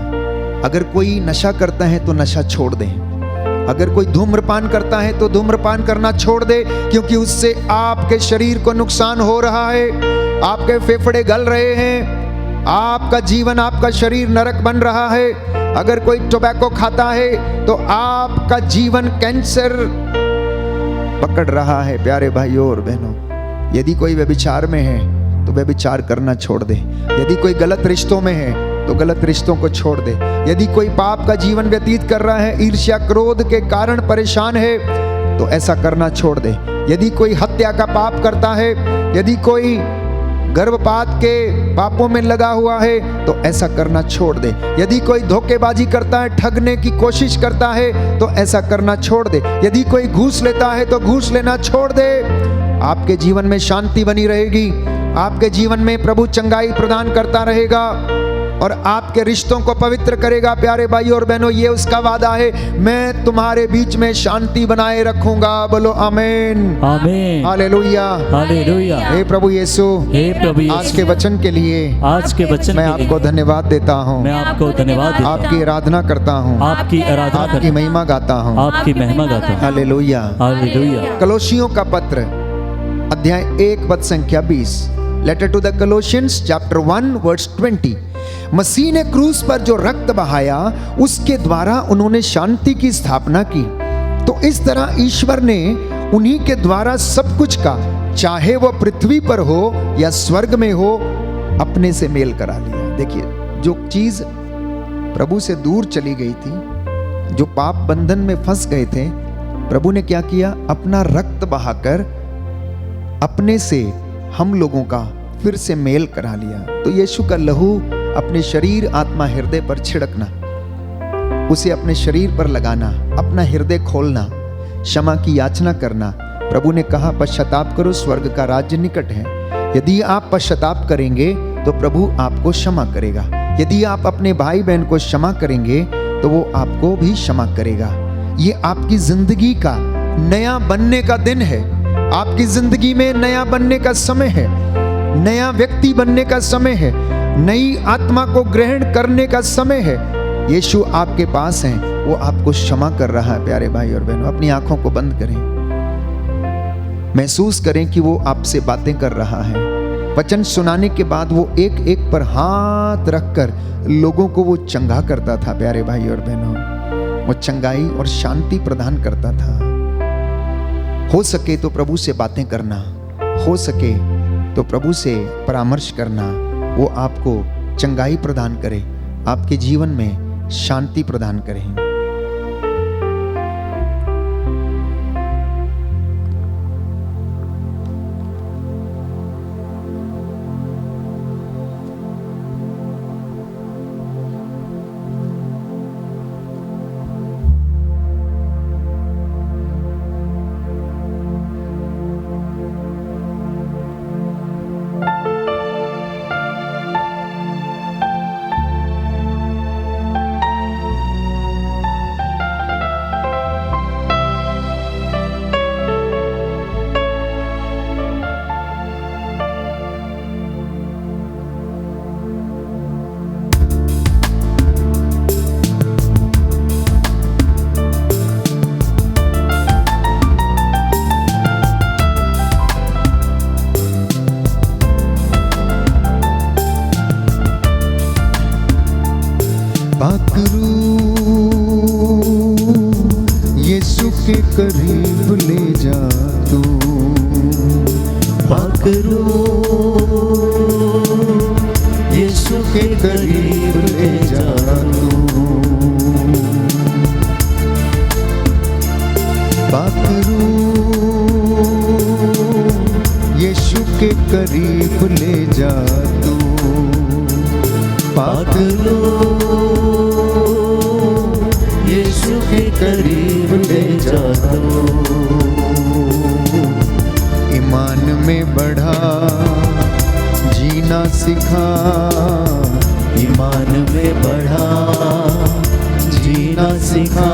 अगर कोई नशा करता है तो नशा छोड़ दे, अगर कोई धूम्रपान करता है तो धूम्रपान करना छोड़ दे, क्योंकि उससे आपके शरीर को नुकसान हो रहा है, आपके फेफड़े गल रहे हैं, आपका जीवन, आपका शरीर नरक बन रहा है। अगर कोई टोबैको खाता है तो आपका जीवन कैंसर पकड़ रहा है। प्यारे भाइयों और बहनों, यदि कोई व्यभिचार में है तो व्यभिचार करना छोड़ दे, यदि कोई गलत रिश्तों में है तो गलत रिश्तों को छोड़ दे, यदि कोई पाप का जीवन व्यतीत कर रहा है, ईर्ष्या क्रोध के कारण परेशान है, तो ऐसा करना छोड़ दे। यदि कोई हत्या का पाप करता है, यदि कोई गर्भपात के पापों में लगा हुआ है, तो ऐसा करना छोड़ दे। यदि कोई धोखेबाजी करता है, ठगने की कोशिश करता है, तो ऐसा करना छोड़ दे। यदि कोई घूस लेता है तो घूस लेना छोड़ दे। आपके जीवन में शांति बनी रहेगी, आपके जीवन में प्रभु चंगाई प्रदान करता रहेगा और आपके रिश्तों को पवित्र करेगा। प्यारे भाइयों और बहनों, ये उसका वादा है, मैं तुम्हारे बीच में शांति बनाए रखूंगा। बोलो आमीन, आमीन, हालेलुया, हालेलुया। हे प्रभु यीशु, आज के वचन के लिए मैं आपको धन्यवाद देता हूँ, मैं आपको धन्यवाद देता हूँ, आपकी आराधना करता हूँ, आपकी महिमा गाता हूँ, आपकी महिमा गाता हूँ। Hallelujah, hallelujah. कलोसियों का पत्र अध्याय 1 पद संख्या 20। Letter to the Colossians chapter 1 verse 20। मसीह ने क्रूस पर जो रक्त बहाया उसके द्वारा उन्होंने शांति की स्थापना की। तो इस तरह ईश्वर ने उन्हीं के द्वारा सब कुछ का, चाहे वह पृथ्वी पर हो या स्वर्ग में हो, अपने से मेल करा लिया। देखिए, जो चीज प्रभु से दूर चली गई थी, जो पाप बंधन में फंस गए थे, प्रभु ने क्या किया? अपना रक्त बहाकर अपने से हम लोगों का फिर से मेल करा लिया। तो यीशु का लहू अपने शरीर, आत्मा, हृदय पर छिड़कना, उसे अपने शरीर पर लगाना, अपना हृदय खोलना, क्षमा की याचना करना। प्रभु ने कहा, पश्चाताप करो, स्वर्ग का राज्य निकट है। यदि आप पश्चाताप करेंगे तो प्रभु आपको क्षमा करेगा। यदि आप अपने भाई बहन को क्षमा करेंगे तो वो आपको भी क्षमा करेगा। ये आपकी जिंदगी का नया बनने का दिन है। आपकी जिंदगी में नया बनने का समय है, नया व्यक्ति बनने का समय है, नई आत्मा को ग्रहण करने का समय है। यीशु आपके पास है, वो आपको क्षमा कर रहा है। प्यारे भाई और बहनों, अपनी आंखों को बंद करें, महसूस करें कि वो आपसे बातें कर रहा है। वचन सुनाने के बाद वो एक एक पर हाथ रखकर लोगों को वो चंगा करता था। प्यारे भाई और बहनों, वो चंगाई और शांति प्रदान करता था। हो सके तो प्रभु से बातें करना, हो सके तो प्रभु से परामर्श करना। वो आपको चंगाई प्रदान करे, आपके जीवन में शांति प्रदान करे। पाकरू यीशु के करीब ले जा तू, पाकरू यीशु के करीब ले जा तू, पाकरू यीशु के करीब ले जा तू, पाकरू यीशु के करीब ले जा तू। ईमान में बढ़ा जीना सिखा, ईमान में बढ़ा जीना सिखा,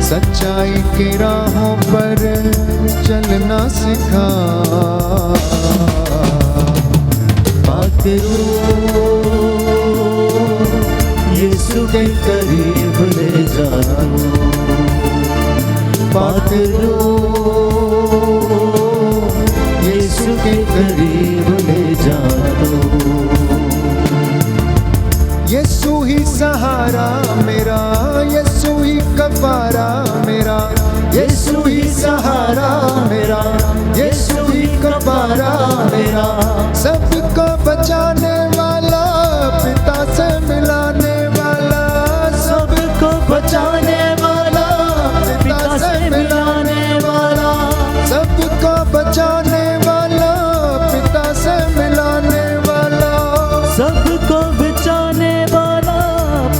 सच्चाई के राहों पर चलना सिखा। पाकरू यीशु के करीब ले जा तू, पाकरू यीशु के करीब ले जा तू। यीशु ही सहारा मेरा, यीशु ही कफारा मेरा, यीशु ही सहारा मेरा, यीशु ही कफारा मेरा, सबको बचाने वाला, पिता से मिलाने वाला, सबको बचाने वाला, पिता से मिलाने वाला, सबको बचाने वाला, पिता से मिलाने वाला, सबको बचाने वाला,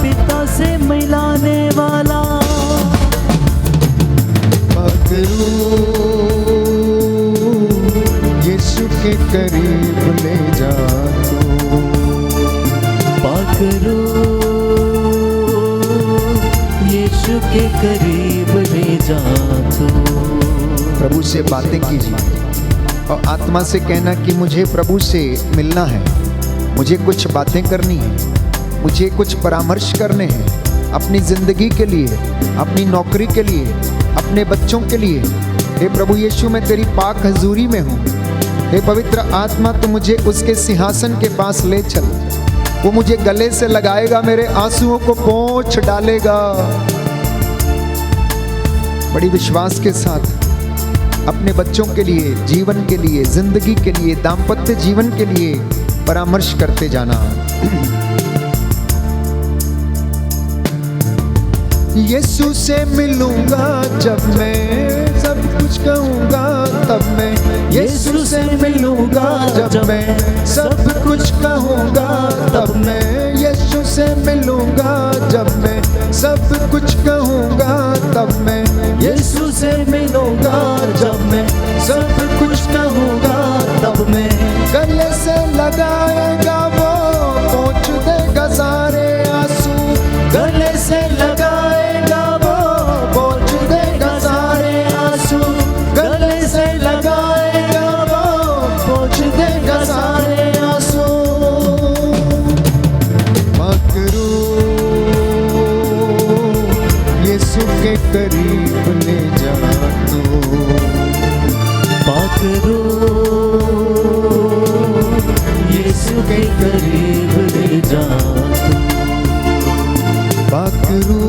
पिता से मिलाने वाला। पाकरू यीशु के करीब ले जा तू, पाकरू यीशु के करीब ले जा तू। प्रभु से बातें कीजिए और आत्मा से कहना कि मुझे प्रभु से मिलना है, मुझे कुछ बातें करनी है, मुझे कुछ परामर्श करने हैं अपनी जिंदगी के लिए, अपनी नौकरी के लिए, अपने बच्चों के लिए, हे प्रभु यीशु, मैं तेरी पाक हजूरी में हूँ। हे पवित्र आत्मा, तू मुझे उसके सिंहासन के पास ले चल। वो मुझे गले से लगाएगा, मेरे आंसुओं को पोंछ डालेगा। बड़ी विश्वास के साथ अपने बच्चों के लिए, जीवन के लिए, जिंदगी के लिए, दाम्पत्य जीवन के लिए परामर्श करते जाना। यीशु से मिलूंगा जब मैं सब कुछ कहूंगा, तब मैं यीशु से मिलूंगा जब मैं सब कुछ कहूंगा, तब मैं यीशु से मिलूंगा जब मैं सब कुछ कहूंगा, तब मैं यीशु से मिलूंगा जब मैं सब कुछ कहूंगा, तब मैं गले से लगाएगा वो, पोंछ देगा सारे आंसू। गले से लगाएगा वो, पोंछ देगा सारे आंसू। गले से लगाएगा वो, पोंछ देगा सारे आंसू। पकड़ो यीशु के करीब ले जा तू। पकड़ो यीशु के करीब ले जा तू। पकड़ो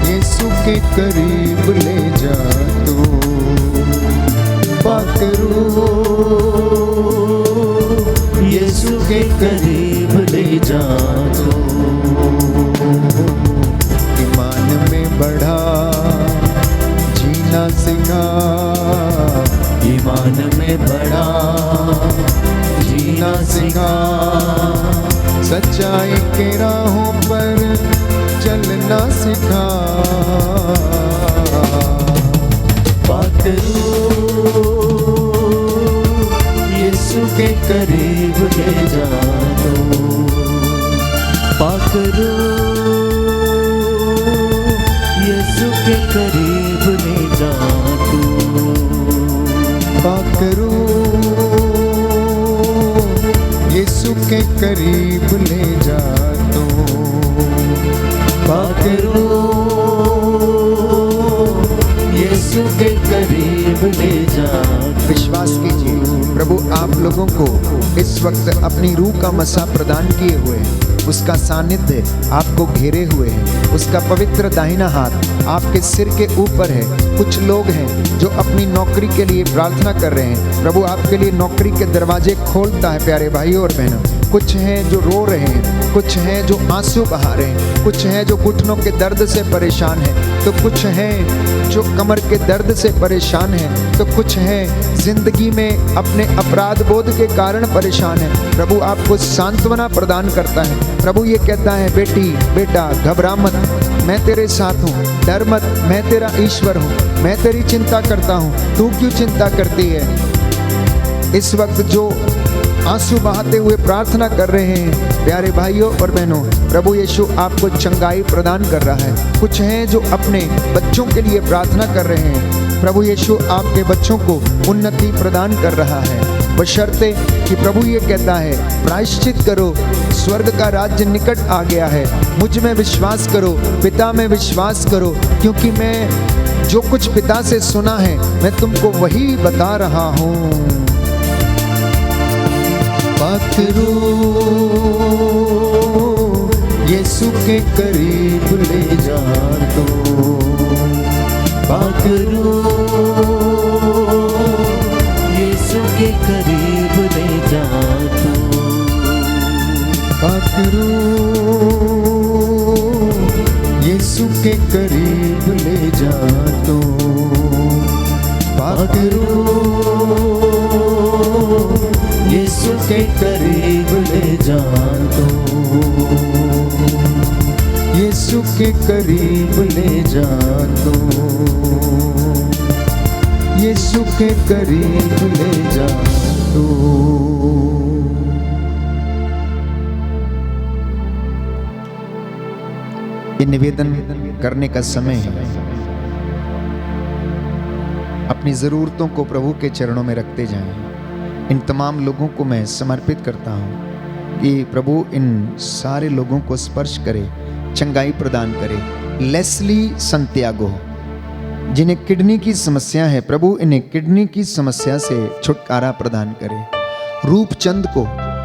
यीशु के करीब ले जा तू। पकड़ो यीशु के करीब ले जा तू। ईमान में बढ़ा, जीना सिखा। ईमान में बड़ा जीना सिखा। सच्चाई के राहों पर चलना सिखा। पकड़ो यीशु के करीब ले जा तू। पकड़ो यीशु के करीब ले जा तू। पकड़ो यीशु के करीब ले जा तू। पकड़ो यीशु के करीब ले जा। विश्वास कीजिए, प्रभु आप लोगों को इस वक्त अपनी रूह का मसा प्रदान किए हुए हैं। उसका सानिध्य आपको घेरे हुए है। उसका पवित्र दाहिना हाथ आपके सिर के ऊपर है। कुछ लोग हैं जो अपनी नौकरी के लिए प्रार्थना कर रहे हैं। प्रभु आपके लिए नौकरी के दरवाजे खोलता है प्यारे भाइयों और बहनों। कुछ हैं जो रो रहे हैं, कुछ हैं जो आंसू बहा रहे हैं, कुछ हैं जो घुटनों के दर्द से परेशान हैं, तो कुछ हैं जो कमर के दर्द से परेशान हैं, तो कुछ हैं जिंदगी में अपने अपराध बोध के कारण परेशान हैं। प्रभु आपको सांत्वना प्रदान करता है। प्रभु ये कहता है, बेटी बेटा घबरा मत, मैं तेरे साथ हूँ, डर मत, मैं तेरा ईश्वर हूँ, मैं तेरी चिंता करता हूँ, तू क्यों चिंता करती है। इस वक्त जो आंसू बहाते हुए प्रार्थना कर रहे हैं प्यारे भाइयों और बहनों, प्रभु यीशु आपको चंगाई प्रदान कर रहा है। कुछ हैं जो अपने बच्चों के लिए प्रार्थना कर रहे हैं। प्रभु यीशु आपके बच्चों को उन्नति प्रदान कर रहा है, बशर्ते कि प्रभु ये कहता है, प्रायश्चित करो, स्वर्ग का राज्य निकट आ गया है। मुझ में विश्वास करो, पिता में विश्वास करो, क्योंकि मैं जो कुछ पिता से सुना है मैं तुमको वही बता रहा हूँ। पकड़ो यीशु के करीब ले जा तो। पकड़ो यीशु के करीब ले जा तू। पकड़ो यीशु के करीब ले जा तो। पकड़ो यीशु के करीब ले जा तू। यीशु के करीब ले जा तो। यीशु के करीब ले जा तो। ये निवेदन करने का समय है। अपनी ज़रूरतों को प्रभु के चरणों में रखते जाएं। इन तमाम लोगों को मैं समर्पित करता हूँ कि प्रभु इन सारे लोगों को स्पर्श करे, चंगाई प्रदान करे। लेस्ली संत्यागो, जिन्हें किडनी की समस्या है प्रभु इन्हें किडनी की समस्या से छुटकारा प्रदान करे। रूपचंद को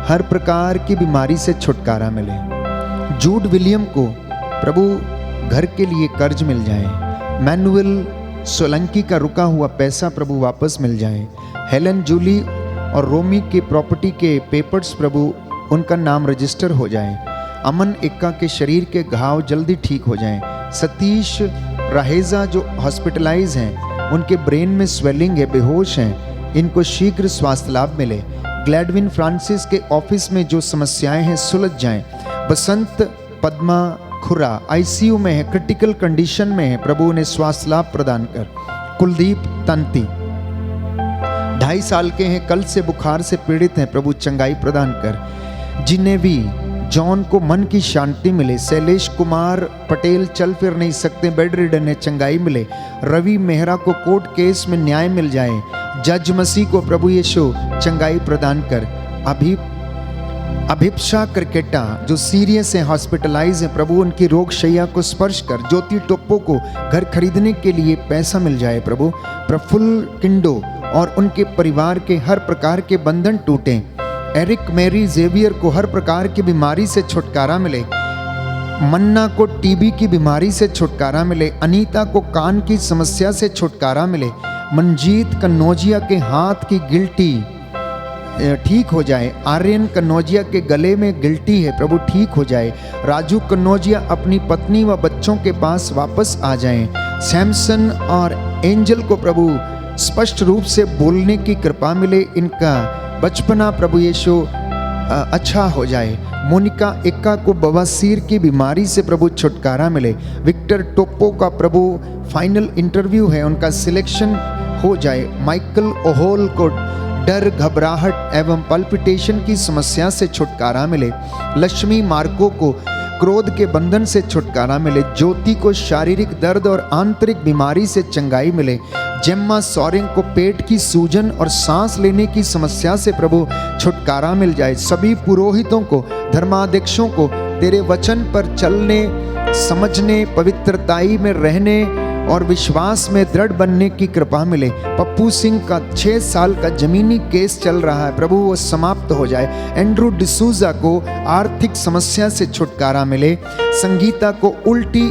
हर प्रकार की बीमारी से छुटकारा मिले। जूड विलियम को प्रभु घर के लिए कर्ज मिल जाए। मैनुअल सोलंकी का रुका हुआ पैसा प्रभु वापस मिल जाए। हेलन जूली और रोमी के प्रॉपर्टी के पेपर्स प्रभु उनका नाम रजिस्टर हो जाए। अमन इक्का के शरीर के घाव जल्दी ठीक हो जाएं। सतीश राहेजा जो हॉस्पिटलाइज हैं उनके ब्रेन में स्वेलिंग है, बेहोश हैं, इनको शीघ्र स्वास्थ्य लाभ मिले। ग्लैडविन फ्रांसिस के ऑफिस में जो समस्याएं हैं सुलझ जाएं। बसंत पद्मा खुरा आईसीयू में है, क्रिटिकल कंडीशन में है, प्रभु उन्हें स्वास्थ्य लाभ प्रदान कर। कुलदीप तंती 2.5 साल के हैं, कल से बुखार से पीड़ित हैं, प्रभु चंगाई प्रदान कर। जिन्हें भी जॉन को मन की शांति मिले। शैलेश कुमार पटेल चल फिर नहीं सकते, बेड रिडन है, चंगाई मिले। रवि मेहरा को कोर्ट केस में न्याय मिल जाए। जज मसीह को प्रभु यीशु चंगाई प्रदान कर। अभिप्सा क्रिकेटा जो सीरियस है, हॉस्पिटलाइज है, प्रभु उनकी रोग शैया को स्पर्श कर। ज्योति टोप्पो को घर खरीदने के लिए पैसा मिल जाए प्रभु। प्रफुल्ल किंडो और उनके परिवार के हर प्रकार के बंधन टूटे। एरिक मैरी जेवियर को हर प्रकार की बीमारी से छुटकारा मिले। मन्ना को टीबी की बीमारी से छुटकारा मिले। अनीता को कान की समस्या से छुटकारा मिले। मंजीत कन्नौजिया के हाथ की गिल्टी ठीक हो जाए। आर्यन कन्नौजिया के गले में गिल्टी है, प्रभु ठीक हो जाए। राजू कन्नौजिया अपनी पत्नी व बच्चों के पास वापस आ जाएं। सैमसन और एंजल को प्रभु स्पष्ट रूप से बोलने की कृपा मिले। इनका बचपना प्रभु यीशु अच्छा हो जाए। मोनिका इक्का को बवासीर की बीमारी से प्रभु छुटकारा मिले। विक्टर टोप्पो का प्रभु फाइनल इंटरव्यू है, उनका सिलेक्शन हो जाए। माइकल ओहोल को डर, घबराहट एवं पल्पिटेशन की समस्या से छुटकारा मिले। लक्ष्मी मार्को को क्रोध के बंधन से छुटकारा मिले। ज्योति को शारीरिक दर्द और आंतरिक बीमारी से चंगाई मिले। जेम्मा सोरेंग को पेट की सूजन और सांस लेने की समस्या से प्रभु छुटकारा मिल जाए। सभी पुरोहितों को, धर्माध्यक्षों को तेरे वचन पर चलने, समझने, पवित्रताई में रहने और विश्वास में दृढ़ बनने की कृपा मिले। पप्पू सिंह का 6 साल का जमीनी केस चल रहा है, प्रभु वो समाप्त हो जाए। एंड्रू डिसूजा को आर्थिक समस्या से छुटकारा मिले। संगीता को उल्टी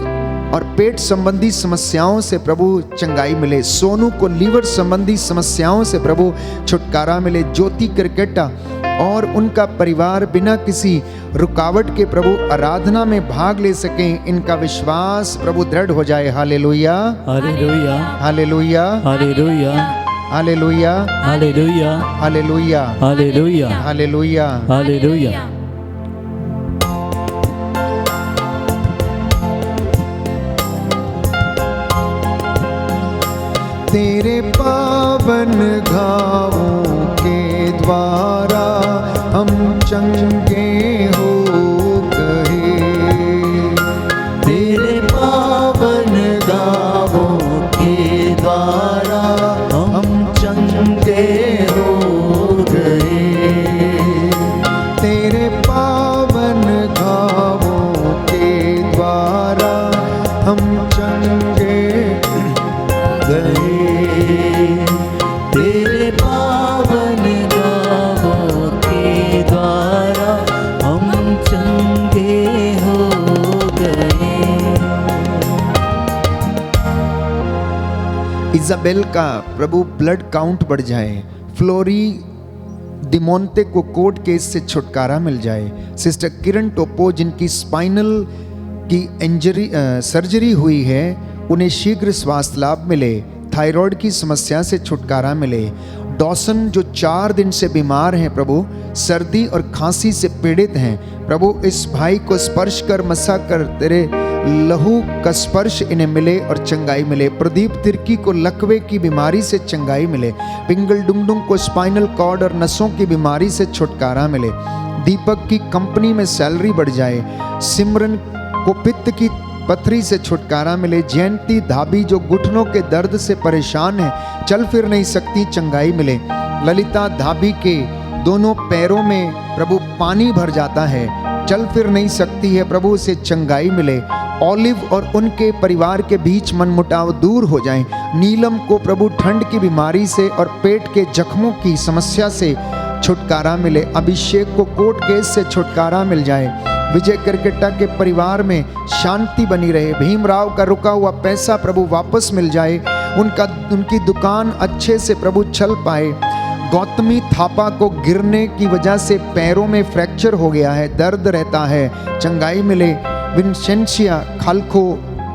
और पेट संबंधी समस्याओं से प्रभु चंगाई मिले। सोनू को लीवर संबंधी समस्याओं से प्रभु छुटकारा मिले। ज्योति क्रिकेटा और उनका परिवार बिना किसी रुकावट के प्रभु आराधना में भाग ले सकें, इनका विश्वास प्रभु दृढ़ हो जाए। Hallelujah, hallelujah, hallelujah, hallelujah, hallelujah, hallelujah, hallelujah, hallelujah, hallelujah. Hallelujah. तेरे पावन घावों के द्वारा हम चंगे हो गए। तेरे पावन घावों के द्वारा हम चंगे हो गए। तेरे पावन घावों के द्वारा हम चंगे गए। तेरे पावन घावों के द्वारा हम चंगे हो गए। इजाबेल का प्रभु ब्लड काउंट बढ़ जाए। फ्लोरी डिमोंते को कोर्ट केस से छुटकारा मिल जाए। सिस्टर किरण टोप्पो जिनकी स्पाइनल की सर्जरी हुई है, उन्हें शीघ्र स्वास्थ्य लाभ मिले। थायराइड की समस्या से छुटकारा मिले। डॉसन जो 4 दिन से बीमार हैं प्रभु, सर्दी और खांसी से पीड़ित हैं, प्रभु इस भाई को स्पर्श कर, मसा कर, तेरे लहू का स्पर्श इन्हें मिले और चंगाई मिले। प्रदीप तिर्की को लकवे की बीमारी से चंगाई मिले। पिंगल डुंगडुंग को स्पाइनल कॉर्ड और नसों की बीमारी से छुटकारा मिले। दीपक की कंपनी में सैलरी बढ़ जाए। सिमरन को पित्त की पथरी से छुटकारा मिले। जयंती धाबी जो घुटनों के दर्द से परेशान है, चल फिर नहीं सकती, चंगाई मिले। ललिता धाबी के दोनों पैरों में प्रभु पानी भर जाता है, चल फिर नहीं सकती है, प्रभु से चंगाई मिले। ऑलिव और उनके परिवार के बीच मनमुटाव दूर हो जाए। नीलम को प्रभु ठंड की बीमारी से और पेट के जख्मों की समस्या से छुटकारा मिले। अभिषेक को कोर्ट केस से छुटकारा मिल जाए। विजय करकेटा के परिवार में शांति बनी रहे। भीमराव का रुका हुआ पैसा प्रभु वापस मिल जाए। उनकी दुकान अच्छे से प्रभु चल पाए। गौतमी थापा को गिरने की वजह से पैरों में फ्रैक्चर हो गया है, दर्द रहता है, चंगाई मिले। विंसेंसिया खालको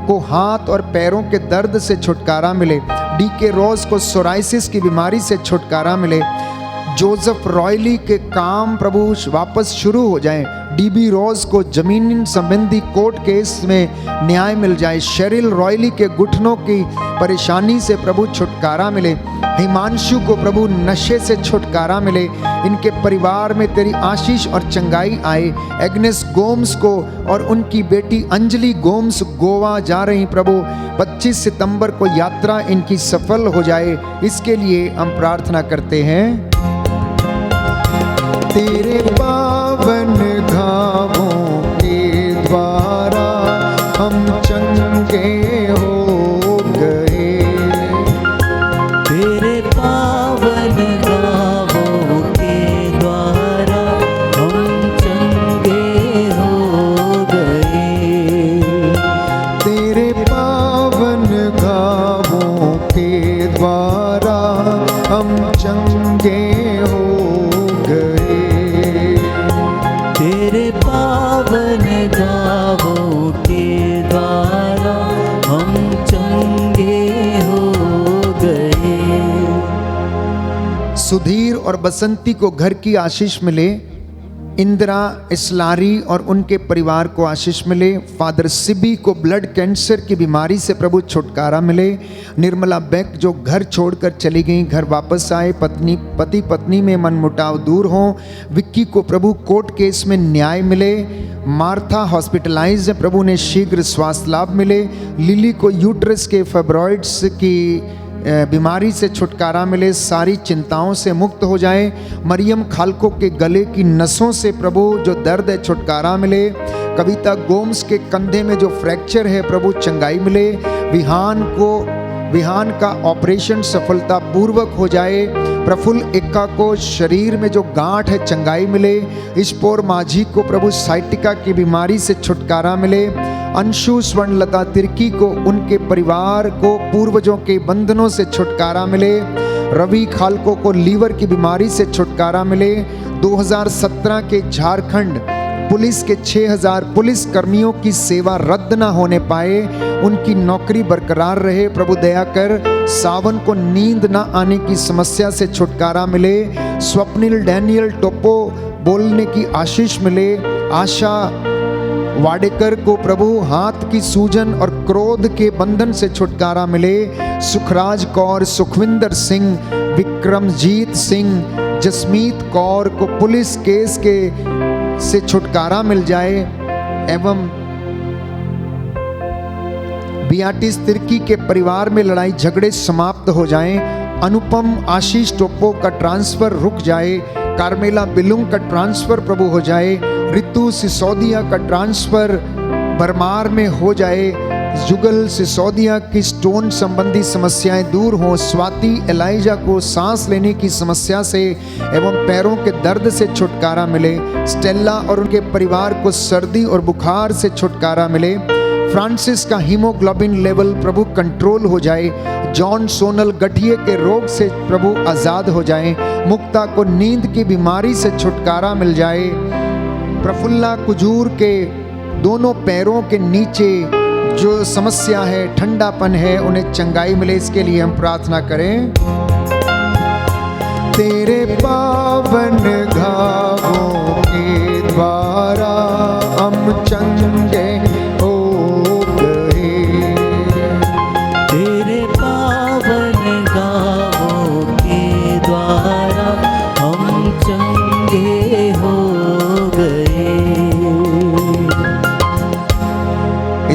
को हाथ और पैरों के दर्द से छुटकारा मिले। डीके रोज को सोराइसिस की बीमारी से छुटकारा मिले। जोसेफ रॉयली के काम प्रभु वापस शुरू हो जाए। डीबी रोज को जमीन संबंधी कोर्ट केस में न्याय मिल जाए। शेरिल रॉयली के घुटनों की परेशानी से प्रभु छुटकारा मिले। हिमांशु को प्रभु नशे से छुटकारा मिले। इनके परिवार में तेरी आशीष और चंगाई आए। एग्नेस गोम्स को और उनकी बेटी अंजलि गोम्स गोवा जा रही प्रभु 25 सितंबर को यात्रा इनकी सफल हो जाए, इसके लिए हम प्रार्थना करते हैं। तेरे पावन घावों के द्वारा हम चंगे हो गए। तेरे पावन घावों के द्वारा हम चंगे हो गए। तेरे पावन घावों के द्वारा हम चंगे हो गए। तेरे पावन घावों के द्वारा हम चंगे हो गए। सुधीर और बसंती को घर की आशीष मिले। इंदिरा इस्लारी और उनके परिवार को आशीष मिले। फादर सिबी को ब्लड कैंसर की बीमारी से प्रभु छुटकारा मिले। निर्मला बेक जो घर छोड़कर चली गई, घर वापस आए। पति पत्नी में मनमुटाव दूर हो। विक्की को प्रभु कोर्ट केस में न्याय मिले। मार्था हॉस्पिटलाइज है, प्रभु ने शीघ्र स्वास्थ्य लाभ मिले। लिली को यूट्रस के फाइब्रॉइड्स की बीमारी से छुटकारा मिले, सारी चिंताओं से मुक्त हो जाए। मरियम खालको के गले की नसों से प्रभु जो दर्द है छुटकारा मिले। कविता गोम्स के कंधे में जो फ्रैक्चर है प्रभु चंगाई मिले। विहान का ऑपरेशन सफलता पूर्वक हो जाए। प्रफुल्ल एक्का को शरीर में जो गांठ है चंगाई मिले। इस्पोर माझी को प्रभु साइटिका की बीमारी से छुटकारा मिले। अंशु स्वर्णलता तिर्की को उनके परिवार को पूर्वजों के बंधनों से छुटकारा मिले। रवि खालको को लीवर की बीमारी से छुटकारा मिले। 2017 के झारखंड पुलिस के 6000 पुलिस कर्मियों की सेवा रद्द न होने पाए, उनकी नौकरी बरकरार रहे। प्रभु दया कर। सावन को नींद न आने की समस्या से छुटकारा मिले। स्वप्निल डैनियल टोपो बोलने की आशीष मिले। आशा वाडेकर को प्रभु हाथ की सूजन और क्रोध के बंधन से छुटकारा मिले। सुखराज कौर, सुखविंदर सिंह, विक्रमजीत सिंह, जसमीत कौर को पुलिस केस के से छुटकारा मिल जाए एवं बियाटिस तिर्की के परिवार में लड़ाई झगड़े समाप्त हो जाएं। अनुपम आशीष टोप्पो का ट्रांसफर रुक जाए। कार्मेला बिलुंग का ट्रांसफर प्रभु हो जाए। ऋतु सिसोदिया का ट्रांसफर बरमार में हो जाए। जुगल सिसोदिया की स्टोन संबंधी समस्याएं दूर हों। स्वाति एलाइजा को सांस लेने की समस्या से एवं पैरों के दर्द से छुटकारा मिले। स्टेला और उनके परिवार को सर्दी और बुखार से छुटकारा मिले। फ्रांसिस का हीमोग्लोबिन लेवल प्रभु कंट्रोल हो जाए। जॉन सोनल गठिए के रोग से प्रभु आजाद हो जाए। मुक्ता को नींद की बीमारी से छुटकारा मिल जाए। प्रफुल्ला कुजूर के दोनों पैरों के नीचे जो समस्या है, ठंडापन है, उन्हें चंगाई मिले, इसके लिए हम प्रार्थना करें। तेरे पावन घावों के द्वारा हम चंगे हो गए। तेरे पावन घावों के द्वारा हम चंगे हो गए।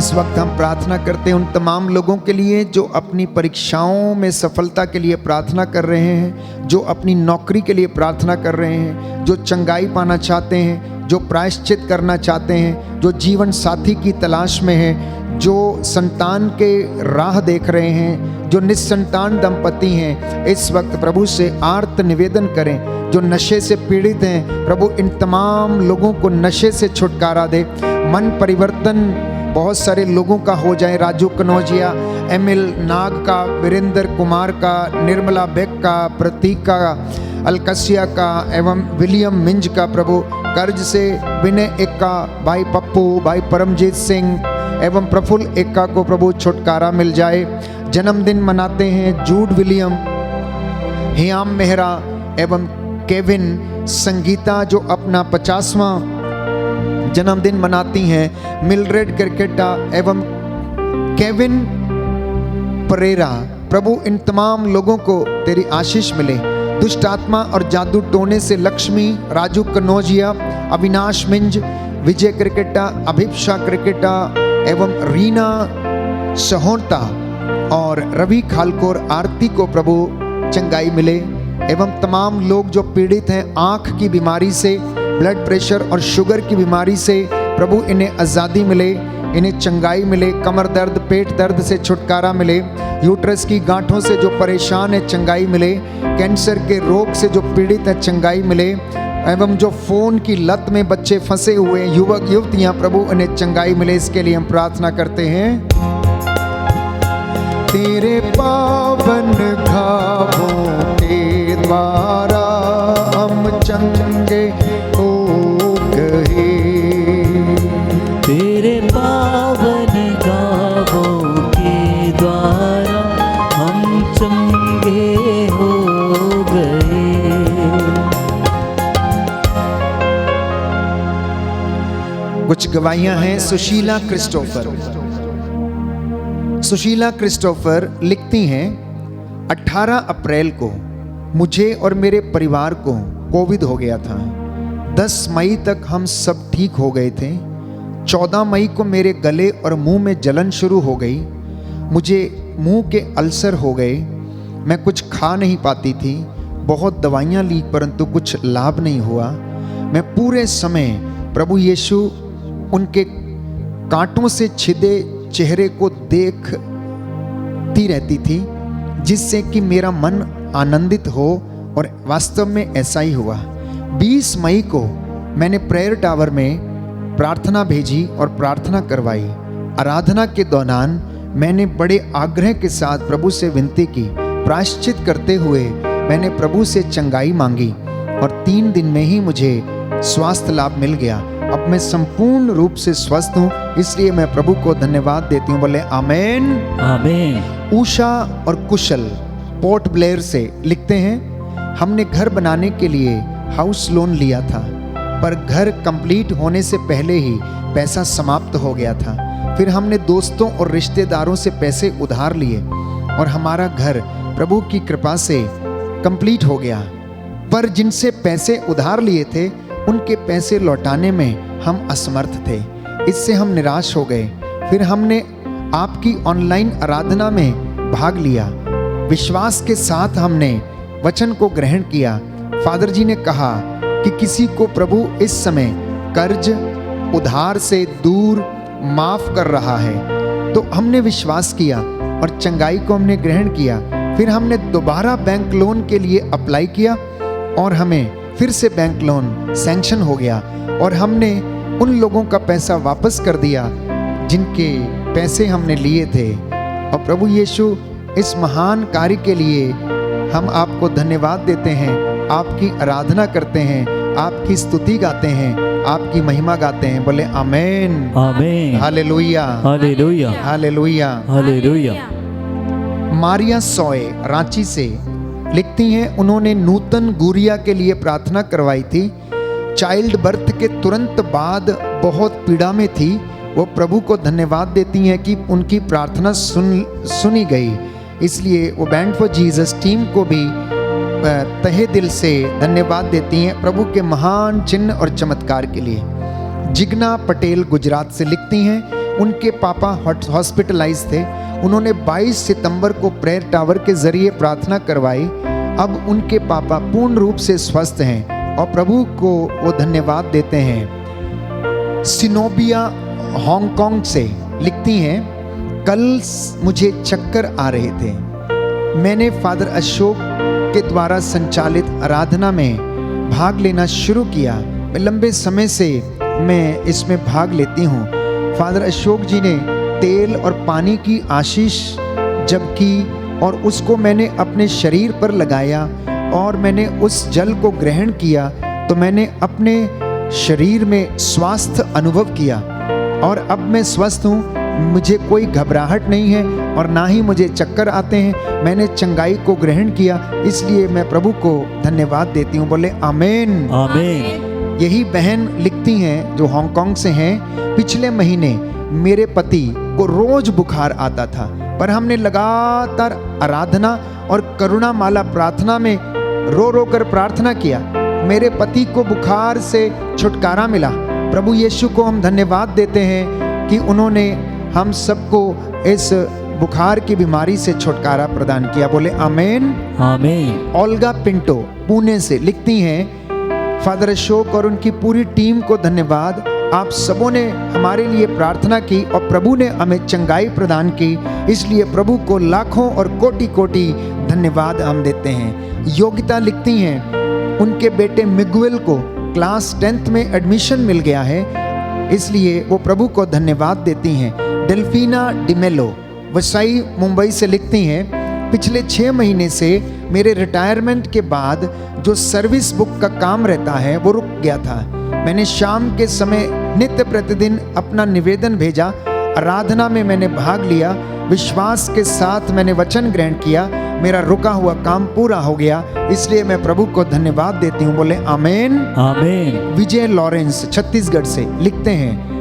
इस वक्त हम प्रार्थना करते हैं उन तमाम लोगों के लिए जो अपनी परीक्षाओं में सफलता के लिए प्रार्थना कर रहे हैं, जो अपनी नौकरी के लिए प्रार्थना कर रहे हैं, जो चंगाई पाना चाहते हैं, जो प्रायश्चित करना चाहते हैं, जो जीवन साथी की तलाश में हैं, जो संतान के राह देख रहे हैं, जो निस्संतान दंपति हैं, इस वक्त प्रभु से आर्त निवेदन करें। जो नशे से पीड़ित हैं, प्रभु इन तमाम लोगों को नशे से छुटकारा दे। मन परिवर्तन बहुत सारे लोगों का हो जाए। राजू कनौजिया, एमिल नाग का, वीरेंद्र कुमार का, निर्मला बेग का, प्रतीका अलकसिया का एवं विलियम मिंज का, प्रभु कर्ज से विनय एक्का, भाई पप्पू, भाई परमजीत सिंह एवं प्रफुल्ल एक्का को प्रभु छुटकारा मिल जाए। जन्मदिन मनाते हैं जूड विलियम, हियाम मेहरा एवं केविन, संगीता जो अपना 50वां जन्मदिन मनाती हैं, मिलरेड क्रिकेटा एवं केविन परेरा। प्रभु इन तमाम लोगों को तेरी आशीष मिले। दुष्ट आत्मा और जादू टोने से लक्ष्मी, राजू कनौजिया, अविनाश मिंज, विजय क्रिकेटा, अभिप्सा क्रिकेटा एवं रीना सहोता और रवि खालकोर, आरती को प्रभु चंगाई मिले। एवं तमाम लोग जो पीड़ित हैं आँख की बीमारी से, ब्लड प्रेशर और शुगर की बीमारी से, प्रभु इन्हें आज़ादी मिले, इन्हें चंगाई मिले। कमर दर्द, पेट दर्द से छुटकारा मिले। यूट्रस की गांठों से जो परेशान है चंगाई मिले। कैंसर के रोग से जो पीड़ित है चंगाई मिले। एवं जो फ़ोन की लत में बच्चे फंसे हुए युवक युवतियाँ, प्रभु इन्हें चंगाई मिले। इसके लिए हम प्रार्थना करते हैं। तेरे पावन घावों के द्वारा हम चंगे हो गए। तेरे पावन घावों के द्वारा हम चंगे हो गए। कुछ गवाहियां हैं। सुशीला क्रिस्टोफर लिखती हैं, 18 अप्रैल को मुझे और मेरे परिवार को कोविड हो गया था। 10 मई तक हम सब ठीक हो गए थे। 14 मई को मेरे गले और मुंह में जलन शुरू हो गई। मुझे मुंह के अल्सर हो गए। मैं कुछ खा नहीं पाती थी। बहुत दवाइयाँ ली परंतु कुछ लाभ नहीं हुआ। मैं पूरे समय प्रभु यीशु उनके कांटों से छिदे चेहरे को देखती रहती थी, जिससे कि मेरा मन आनंदित हो, और वास्तव में ऐसा ही हुआ। 20 मई को मैंने प्रेयर टावर में प्रार्थना भेजी और प्रार्थना करवाई। आराधना के दौरान मैंने बड़े आग्रह के साथ प्रभु से विनती की। प्रायश्चित करते हुए मैंने प्रभु से चंगाई मांगी और 3 दिन में ही मुझे स्वास्थ्य लाभ मिल गया। अब मैं संपूर्ण रूप से स्वस्थ हूँ, इसलिए मैं प्रभु को धन्यवाद देती हूँ। बोले आमेन आमेन। उषा और कुशल पोर्ट ब्लेयर से लिखते हैं, हमने घर बनाने के लिए हाउस लोन लिया था, पर घर कंप्लीट होने से पहले ही पैसा समाप्त हो गया था। फिर हमने दोस्तों और रिश्तेदारों से पैसे उधार लिए और हमारा घर प्रभु की कृपा से कंप्लीट हो गया। पर जिनसे पैसे उधार लिए थे उनके पैसे लौटाने में हम असमर्थ थे। इससे हम निराश हो गए। फिर हमने आपकी ऑनलाइन आराधना में भाग लिया। विश्वास के साथ हमने वचन को ग्रहण किया। फादर जी ने कहा कि किसी को प्रभु इस समय कर्ज उधार से दूर माफ कर रहा है, तो हमने विश्वास किया और चंगाई को हमने ग्रहण किया। फिर हमने दोबारा बैंक लोन के लिए अप्लाई किया और हमें फिर से बैंक लोन सैंक्शन हो गया और हमने उन लोगों का पैसा वापस कर दिया जिनके पैसे हमने लिए थे। और प्रभु यीशु इस महान कार्य के लिए हम आपको धन्यवाद देते हैं, आपकी आराधना करते हैं, आपकी स्तुति गाते हैं, आपकी महिमा गाते हैं। बोले amen amen. Hallelujah hallelujah hallelujah hallelujah. Maria सोए रांची से लिखती हैं, उन्होंने नूतन गुड़िया के लिए प्रार्थना करवाई थी। चाइल्ड बर्थ के तुरंत बाद बहुत पीड़ा में थी। वो प्रभु को धन्यवाद देती हैं कि उनकी प्रार्थना सुनी गई। इसलिए वो बैंड फॉर जीसस टीम को भी तहे दिल से धन्यवाद देती हैं प्रभु के महान चिन्ह और चमत्कार के लिए। जिग्ना पटेल गुजरात से लिखती हैं, उनके पापा हॉस्पिटलाइज थे। उन्होंने 22 सितंबर को प्रेयर टावर के जरिए प्रार्थना करवाई। अब उनके पापा पूर्ण रूप से स्वस्थ हैं और प्रभु को वो धन्यवाद देते हैं। सिनोबिया हांगकांग से लिखती हैं, कल मुझे चक्कर आ रहे थे। मैंने फादर अशोक के द्वारा संचालित आराधना में भाग लेना शुरू किया। लंबे समय से मैं इसमें भाग लेती हूँ। फादर अशोक जी ने तेल और पानी की आशीष जब की और उसको मैंने अपने शरीर पर लगाया और मैंने उस जल को ग्रहण किया तो मैंने अपने शरीर में स्वास्थ्य अनुभव किया और अब मैं स्वस्थ हूँ। मुझे कोई घबराहट नहीं है और ना ही मुझे चक्कर आते हैं। मैंने चंगाई को ग्रहण किया, इसलिए मैं प्रभु को धन्यवाद देती हूँ। बोले आमीन। आमीन। यही बहन लिखती हैं जो हांगकांग से हैं, पिछले महीने मेरे पति को रोज बुखार आता था, पर हमने लगातार आराधना और करुणा माला प्रार्थना में रो रो कर प्रार्थना किया। मेरे पति को बुखार से छुटकारा मिला। प्रभु यीशु को हम धन्यवाद देते हैं कि उन्होंने हम सबको इस बुखार की बीमारी से छुटकारा प्रदान किया। बोले आमीन। आमीन। ओल्गा पिंटो पुणे से लिखती हैं, फादर अशोक और उनकी पूरी टीम को धन्यवाद। आप सबों ने हमारे लिए प्रार्थना की और प्रभु ने हमें चंगाई प्रदान की, इसलिए प्रभु को लाखों और कोटि कोटि धन्यवाद हम देते हैं। योगिता लिखती हैं, उनके बेटे मिगुएल को क्लास 10th में एडमिशन मिल गया है, इसलिए वो प्रभु को धन्यवाद देती हैं। डेल्फिना डिमेलो वसाई मुंबई से लिखती हैं, पिछले 6 महीने से मेरे रिटायरमेंट के बाद जो सर्विस बुक का काम रहता है वो रुक गया था। मैंने शाम के समय नित्य प्रतिदिन अपना निवेदन भेजा, आराधना में मैंने भाग लिया, विश्वास के साथ मैंने वचन ग्रहण किया, मेरा रुका हुआ काम पूरा हो गया, इसलिए मैं प्रभु को धन्यवाद देती हूँ। बोले आमीन। आमीन। विजय लॉरेंस छत्तीसगढ़ से लिखते हैं,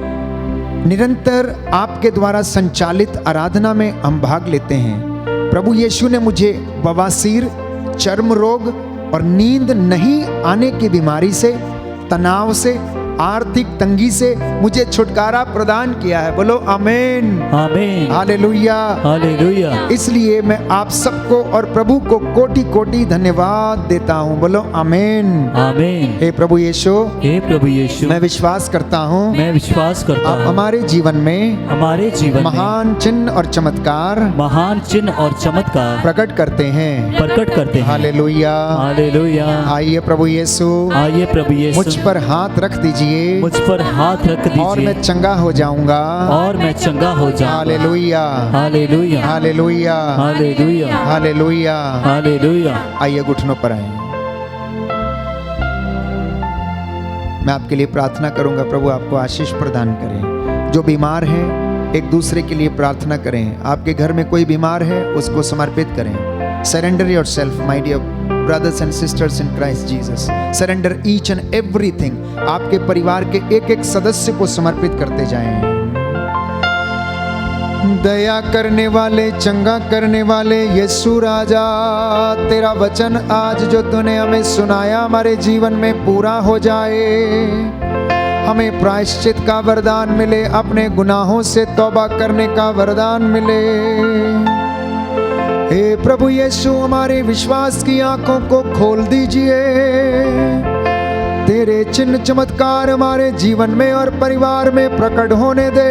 निरंतर आपके द्वारा संचालित आराधना में हम भाग लेते हैं। प्रभु यीशु ने मुझे बवासीर, चर्म रोग और नींद नहीं आने की बीमारी से, तनाव से, आर्थिक तंगी से मुझे छुटकारा प्रदान किया है। बोलो आमीन। आमीन। हालेलुया। हालेलुया। इसलिए मैं आप सबको और प्रभु को कोटि कोटि धन्यवाद देता हूँ। बोलो आमीन। आमीन। हे प्रभु यीशु, हे प्रभु यीशु, मैं विश्वास करता हूँ मैं विश्वास करता आप हूँ हमारे जीवन में हमारे जीवन में महान चिन्ह और चमत्कार महान चिन्ह और चमत्कार प्रकट करते हैं। प्रकट करते हैं। हालेलुया। हालेलुया। आइए प्रभु यीशु, आइए प्रभु यीशु, मुझ पर हाथ रख दीजिए मुझ पर हाथ रख दीजिए और मैं चंगा हो जाऊंगा। और मैं चंगा हो जाऊंगा। Hallelujah. Hallelujah. Hallelujah. Hallelujah. Hallelujah. Hallelujah. आइए घुटनों पर आए। मैं आपके लिए प्रार्थना करूंगा, प्रभु आपको आशीष प्रदान करें। जो बीमार हैं एक दूसरे के लिए प्रार्थना करें। आपके घर में कोई बीमार है उसको समर्पित करें। Surrender yourself, my dear brothers and sisters in Christ Jesus. Surrender each and everything. आपके परिवार के एक एक सदस्य को समर्पित करते जाएं। दया करने वाले, चंगा करने वाले यीशु राजा, तेरा वचन आज जो तूने हमें सुनाया हमारे जीवन में पूरा हो जाए। हमें प्रायश्चित का वरदान मिले, अपने गुनाहों से तौबा करने का वरदान मिले। हे प्रभु यीशु, हमारे विश्वास की आंखों को खोल दीजिए। तेरे चिन्ह चमत्कार हमारे जीवन में और परिवार में प्रकट होने दे।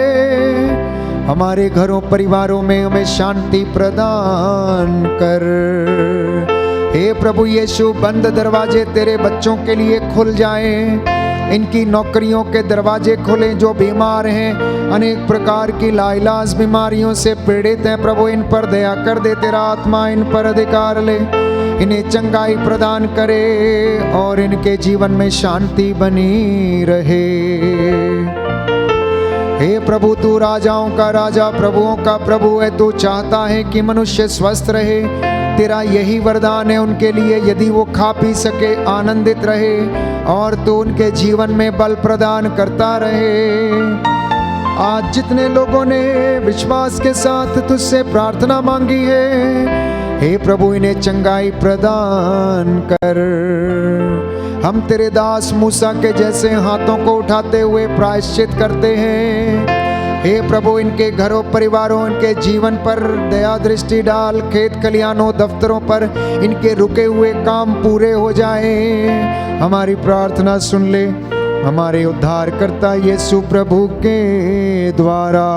हमारे घरों परिवारों में हमें शांति प्रदान कर। हे प्रभु यीशु, बंद दरवाजे तेरे बच्चों के लिए खुल जाएं। इनकी नौकरियों के दरवाजे खुलें। जो बीमार हैं, अनेक प्रकार की लाइलाज बीमारियों से पीड़ित हैं, प्रभु इन पर दया कर दे। तेरा आत्मा इन पर अधिकार ले, इन्हें चंगाई प्रदान करे और इनके जीवन में शांति बनी रहे। हे प्रभु, तू राजाओं का राजा, प्रभुओं का प्रभु है। तू चाहता है कि मनुष्य स्वस्थ रहे। तेरा यही वरदान है उनके लिए, यदि वो खा पी सके, आनंदित रहे और तू उनके जीवन में बल प्रदान करता रहे। आज जितने लोगों ने विश्वास के साथ तुझसे प्रार्थना मांगी है, हे प्रभु इन्हें चंगाई प्रदान कर। हम तेरे दास मूसा के जैसे हाथों को उठाते हुए प्रायश्चित करते हैं। हे प्रभु इनके घरों परिवारों इनके जीवन पर दया दृष्टि डाल। खेत खलिहानों दफ्तरों पर इनके रुके हुए काम पूरे हो जाएं। हमारी प्रार्थना सुन ले हमारे उद्धारकर्ता यीशु प्रभु के द्वारा।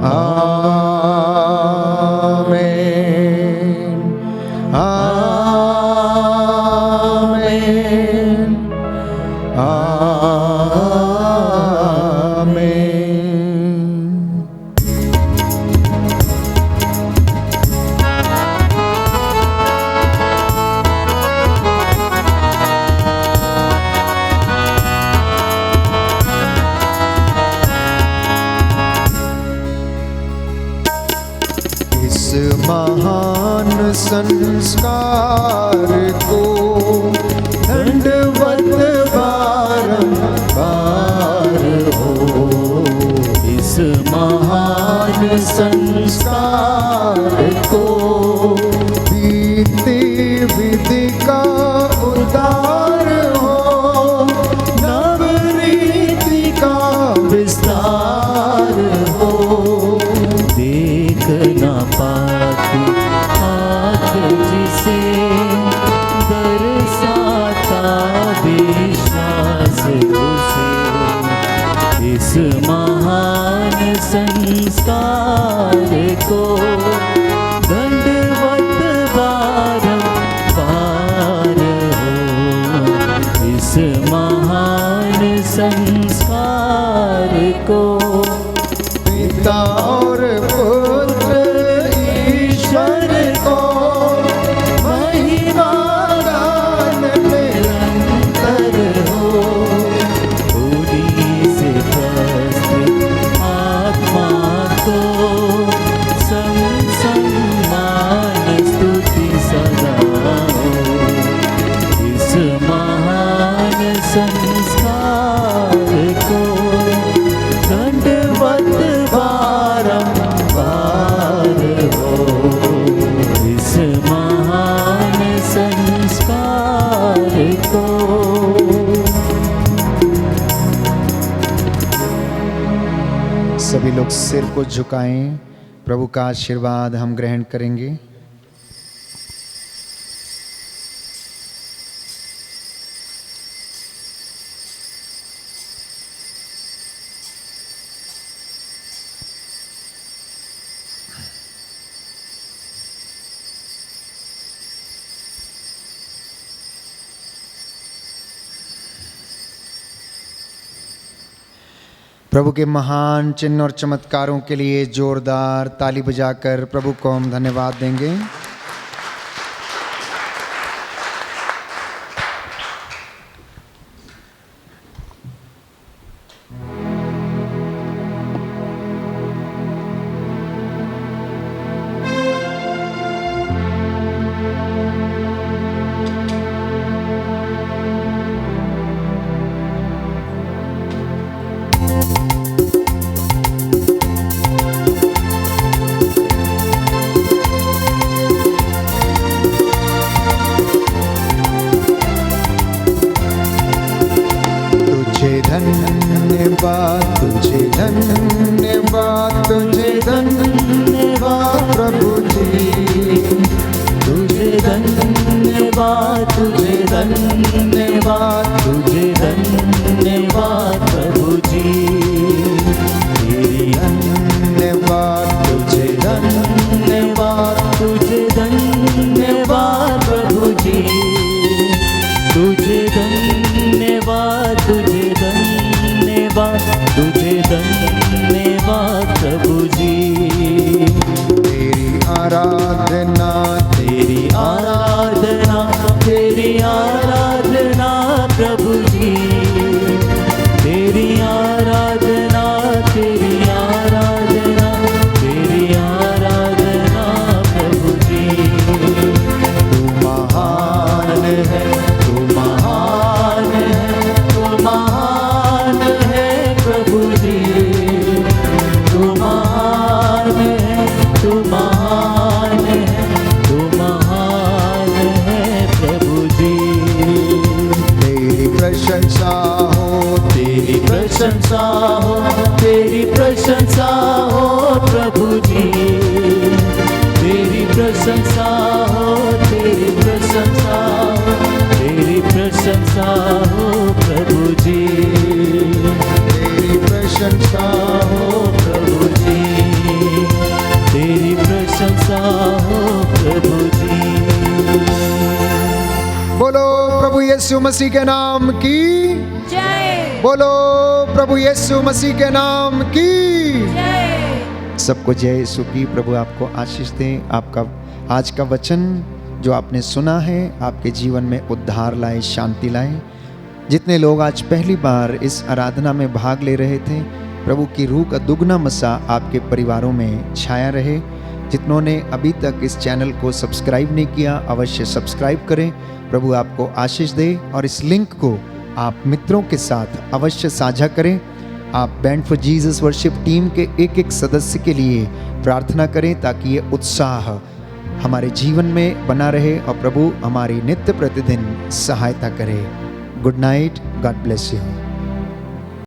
आमीन आमीन आमीन। इस महान संस्कार को दंडवत बारंबार हो। इस महान संस्कार को बीती विधि का उद्धार हो। नवरीति का विस्तार हो। देख न पाती आँख जिसे दर्शाता विश्वास उसे। इस महान संस्कार को दंडवत बारंबार हो। इस महान संस्कार को पिता और पुत्र ईश्वर को महिमा गान निरंतर हो। पूरी से प्रस्तुत आत्मा को सम्मान स्तुति सदा हो। इस महान संस्कार को दंडवत बारंबार हो। इस महान संस्कार को सभी लोग सिर को झुकाएं। प्रभु का आशीर्वाद हम ग्रहण करेंगे। प्रभु के महान चिन्ह और चमत्कारों के लिए जोरदार ताली बजाकर प्रभु को हम धन्यवाद देंगे। धन्यवाद तुझे धन्यवाद तुझे धन्यवाद प्रभु जी। तुझे धन्यवाद तुझे धन्यवाद तुझे धन्यवाद प्रभु जी। तेरी धन्यवाद तुझे धन्यवाद तुझे धन्यवाद प्रभु जी। तुझे धन्यवाद तुझे धन्यवाद तुझे धन्यवाद प्रभु जी। तेरी आराधना तेरी आराधना तेरी आराधना प्रभु जी। तेरी आराधना हो, तेरी प्रशंसा हो प्रभु जी, तेरी प्रशंसा हो, तेरी प्रशंसा हो, तेरी प्रशंसा हो प्रभु जी, तेरी प्रशंसा हो प्रभु जी, तेरी प्रशंसा हो प्रभु जी। बोलो प्रभु यीशु मसीह के नाम की जय, बोलो प्रभु यीशु मसीह के नाम की जय। सबको जय यीशु की। प्रभु आपको आशीष दे। आपका आज का वचन जो आपने सुना है आपके जीवन में उद्धार लाए, शांति लाए। जितने लोग आज पहली बार इस आराधना में भाग ले रहे थे, प्रभु की रूह का दुगना मसा आपके परिवारों में छाया रहे। जितनों ने अभी तक इस चैनल को सब्सक्राइब नहीं किया, अवश्य सब्सक्राइब करें। प्रभु आपको आशीष दे और इस लिंक को आप मित्रों के साथ अवश्य साझा करें। आप band for Jesus worship team के एक एक सदस्य के लिए प्रार्थना करें ताकि ये उत्साह हमारे जीवन में बना रहे और प्रभु हमारी नित्य प्रतिदिन सहायता करे। Good night, God bless you.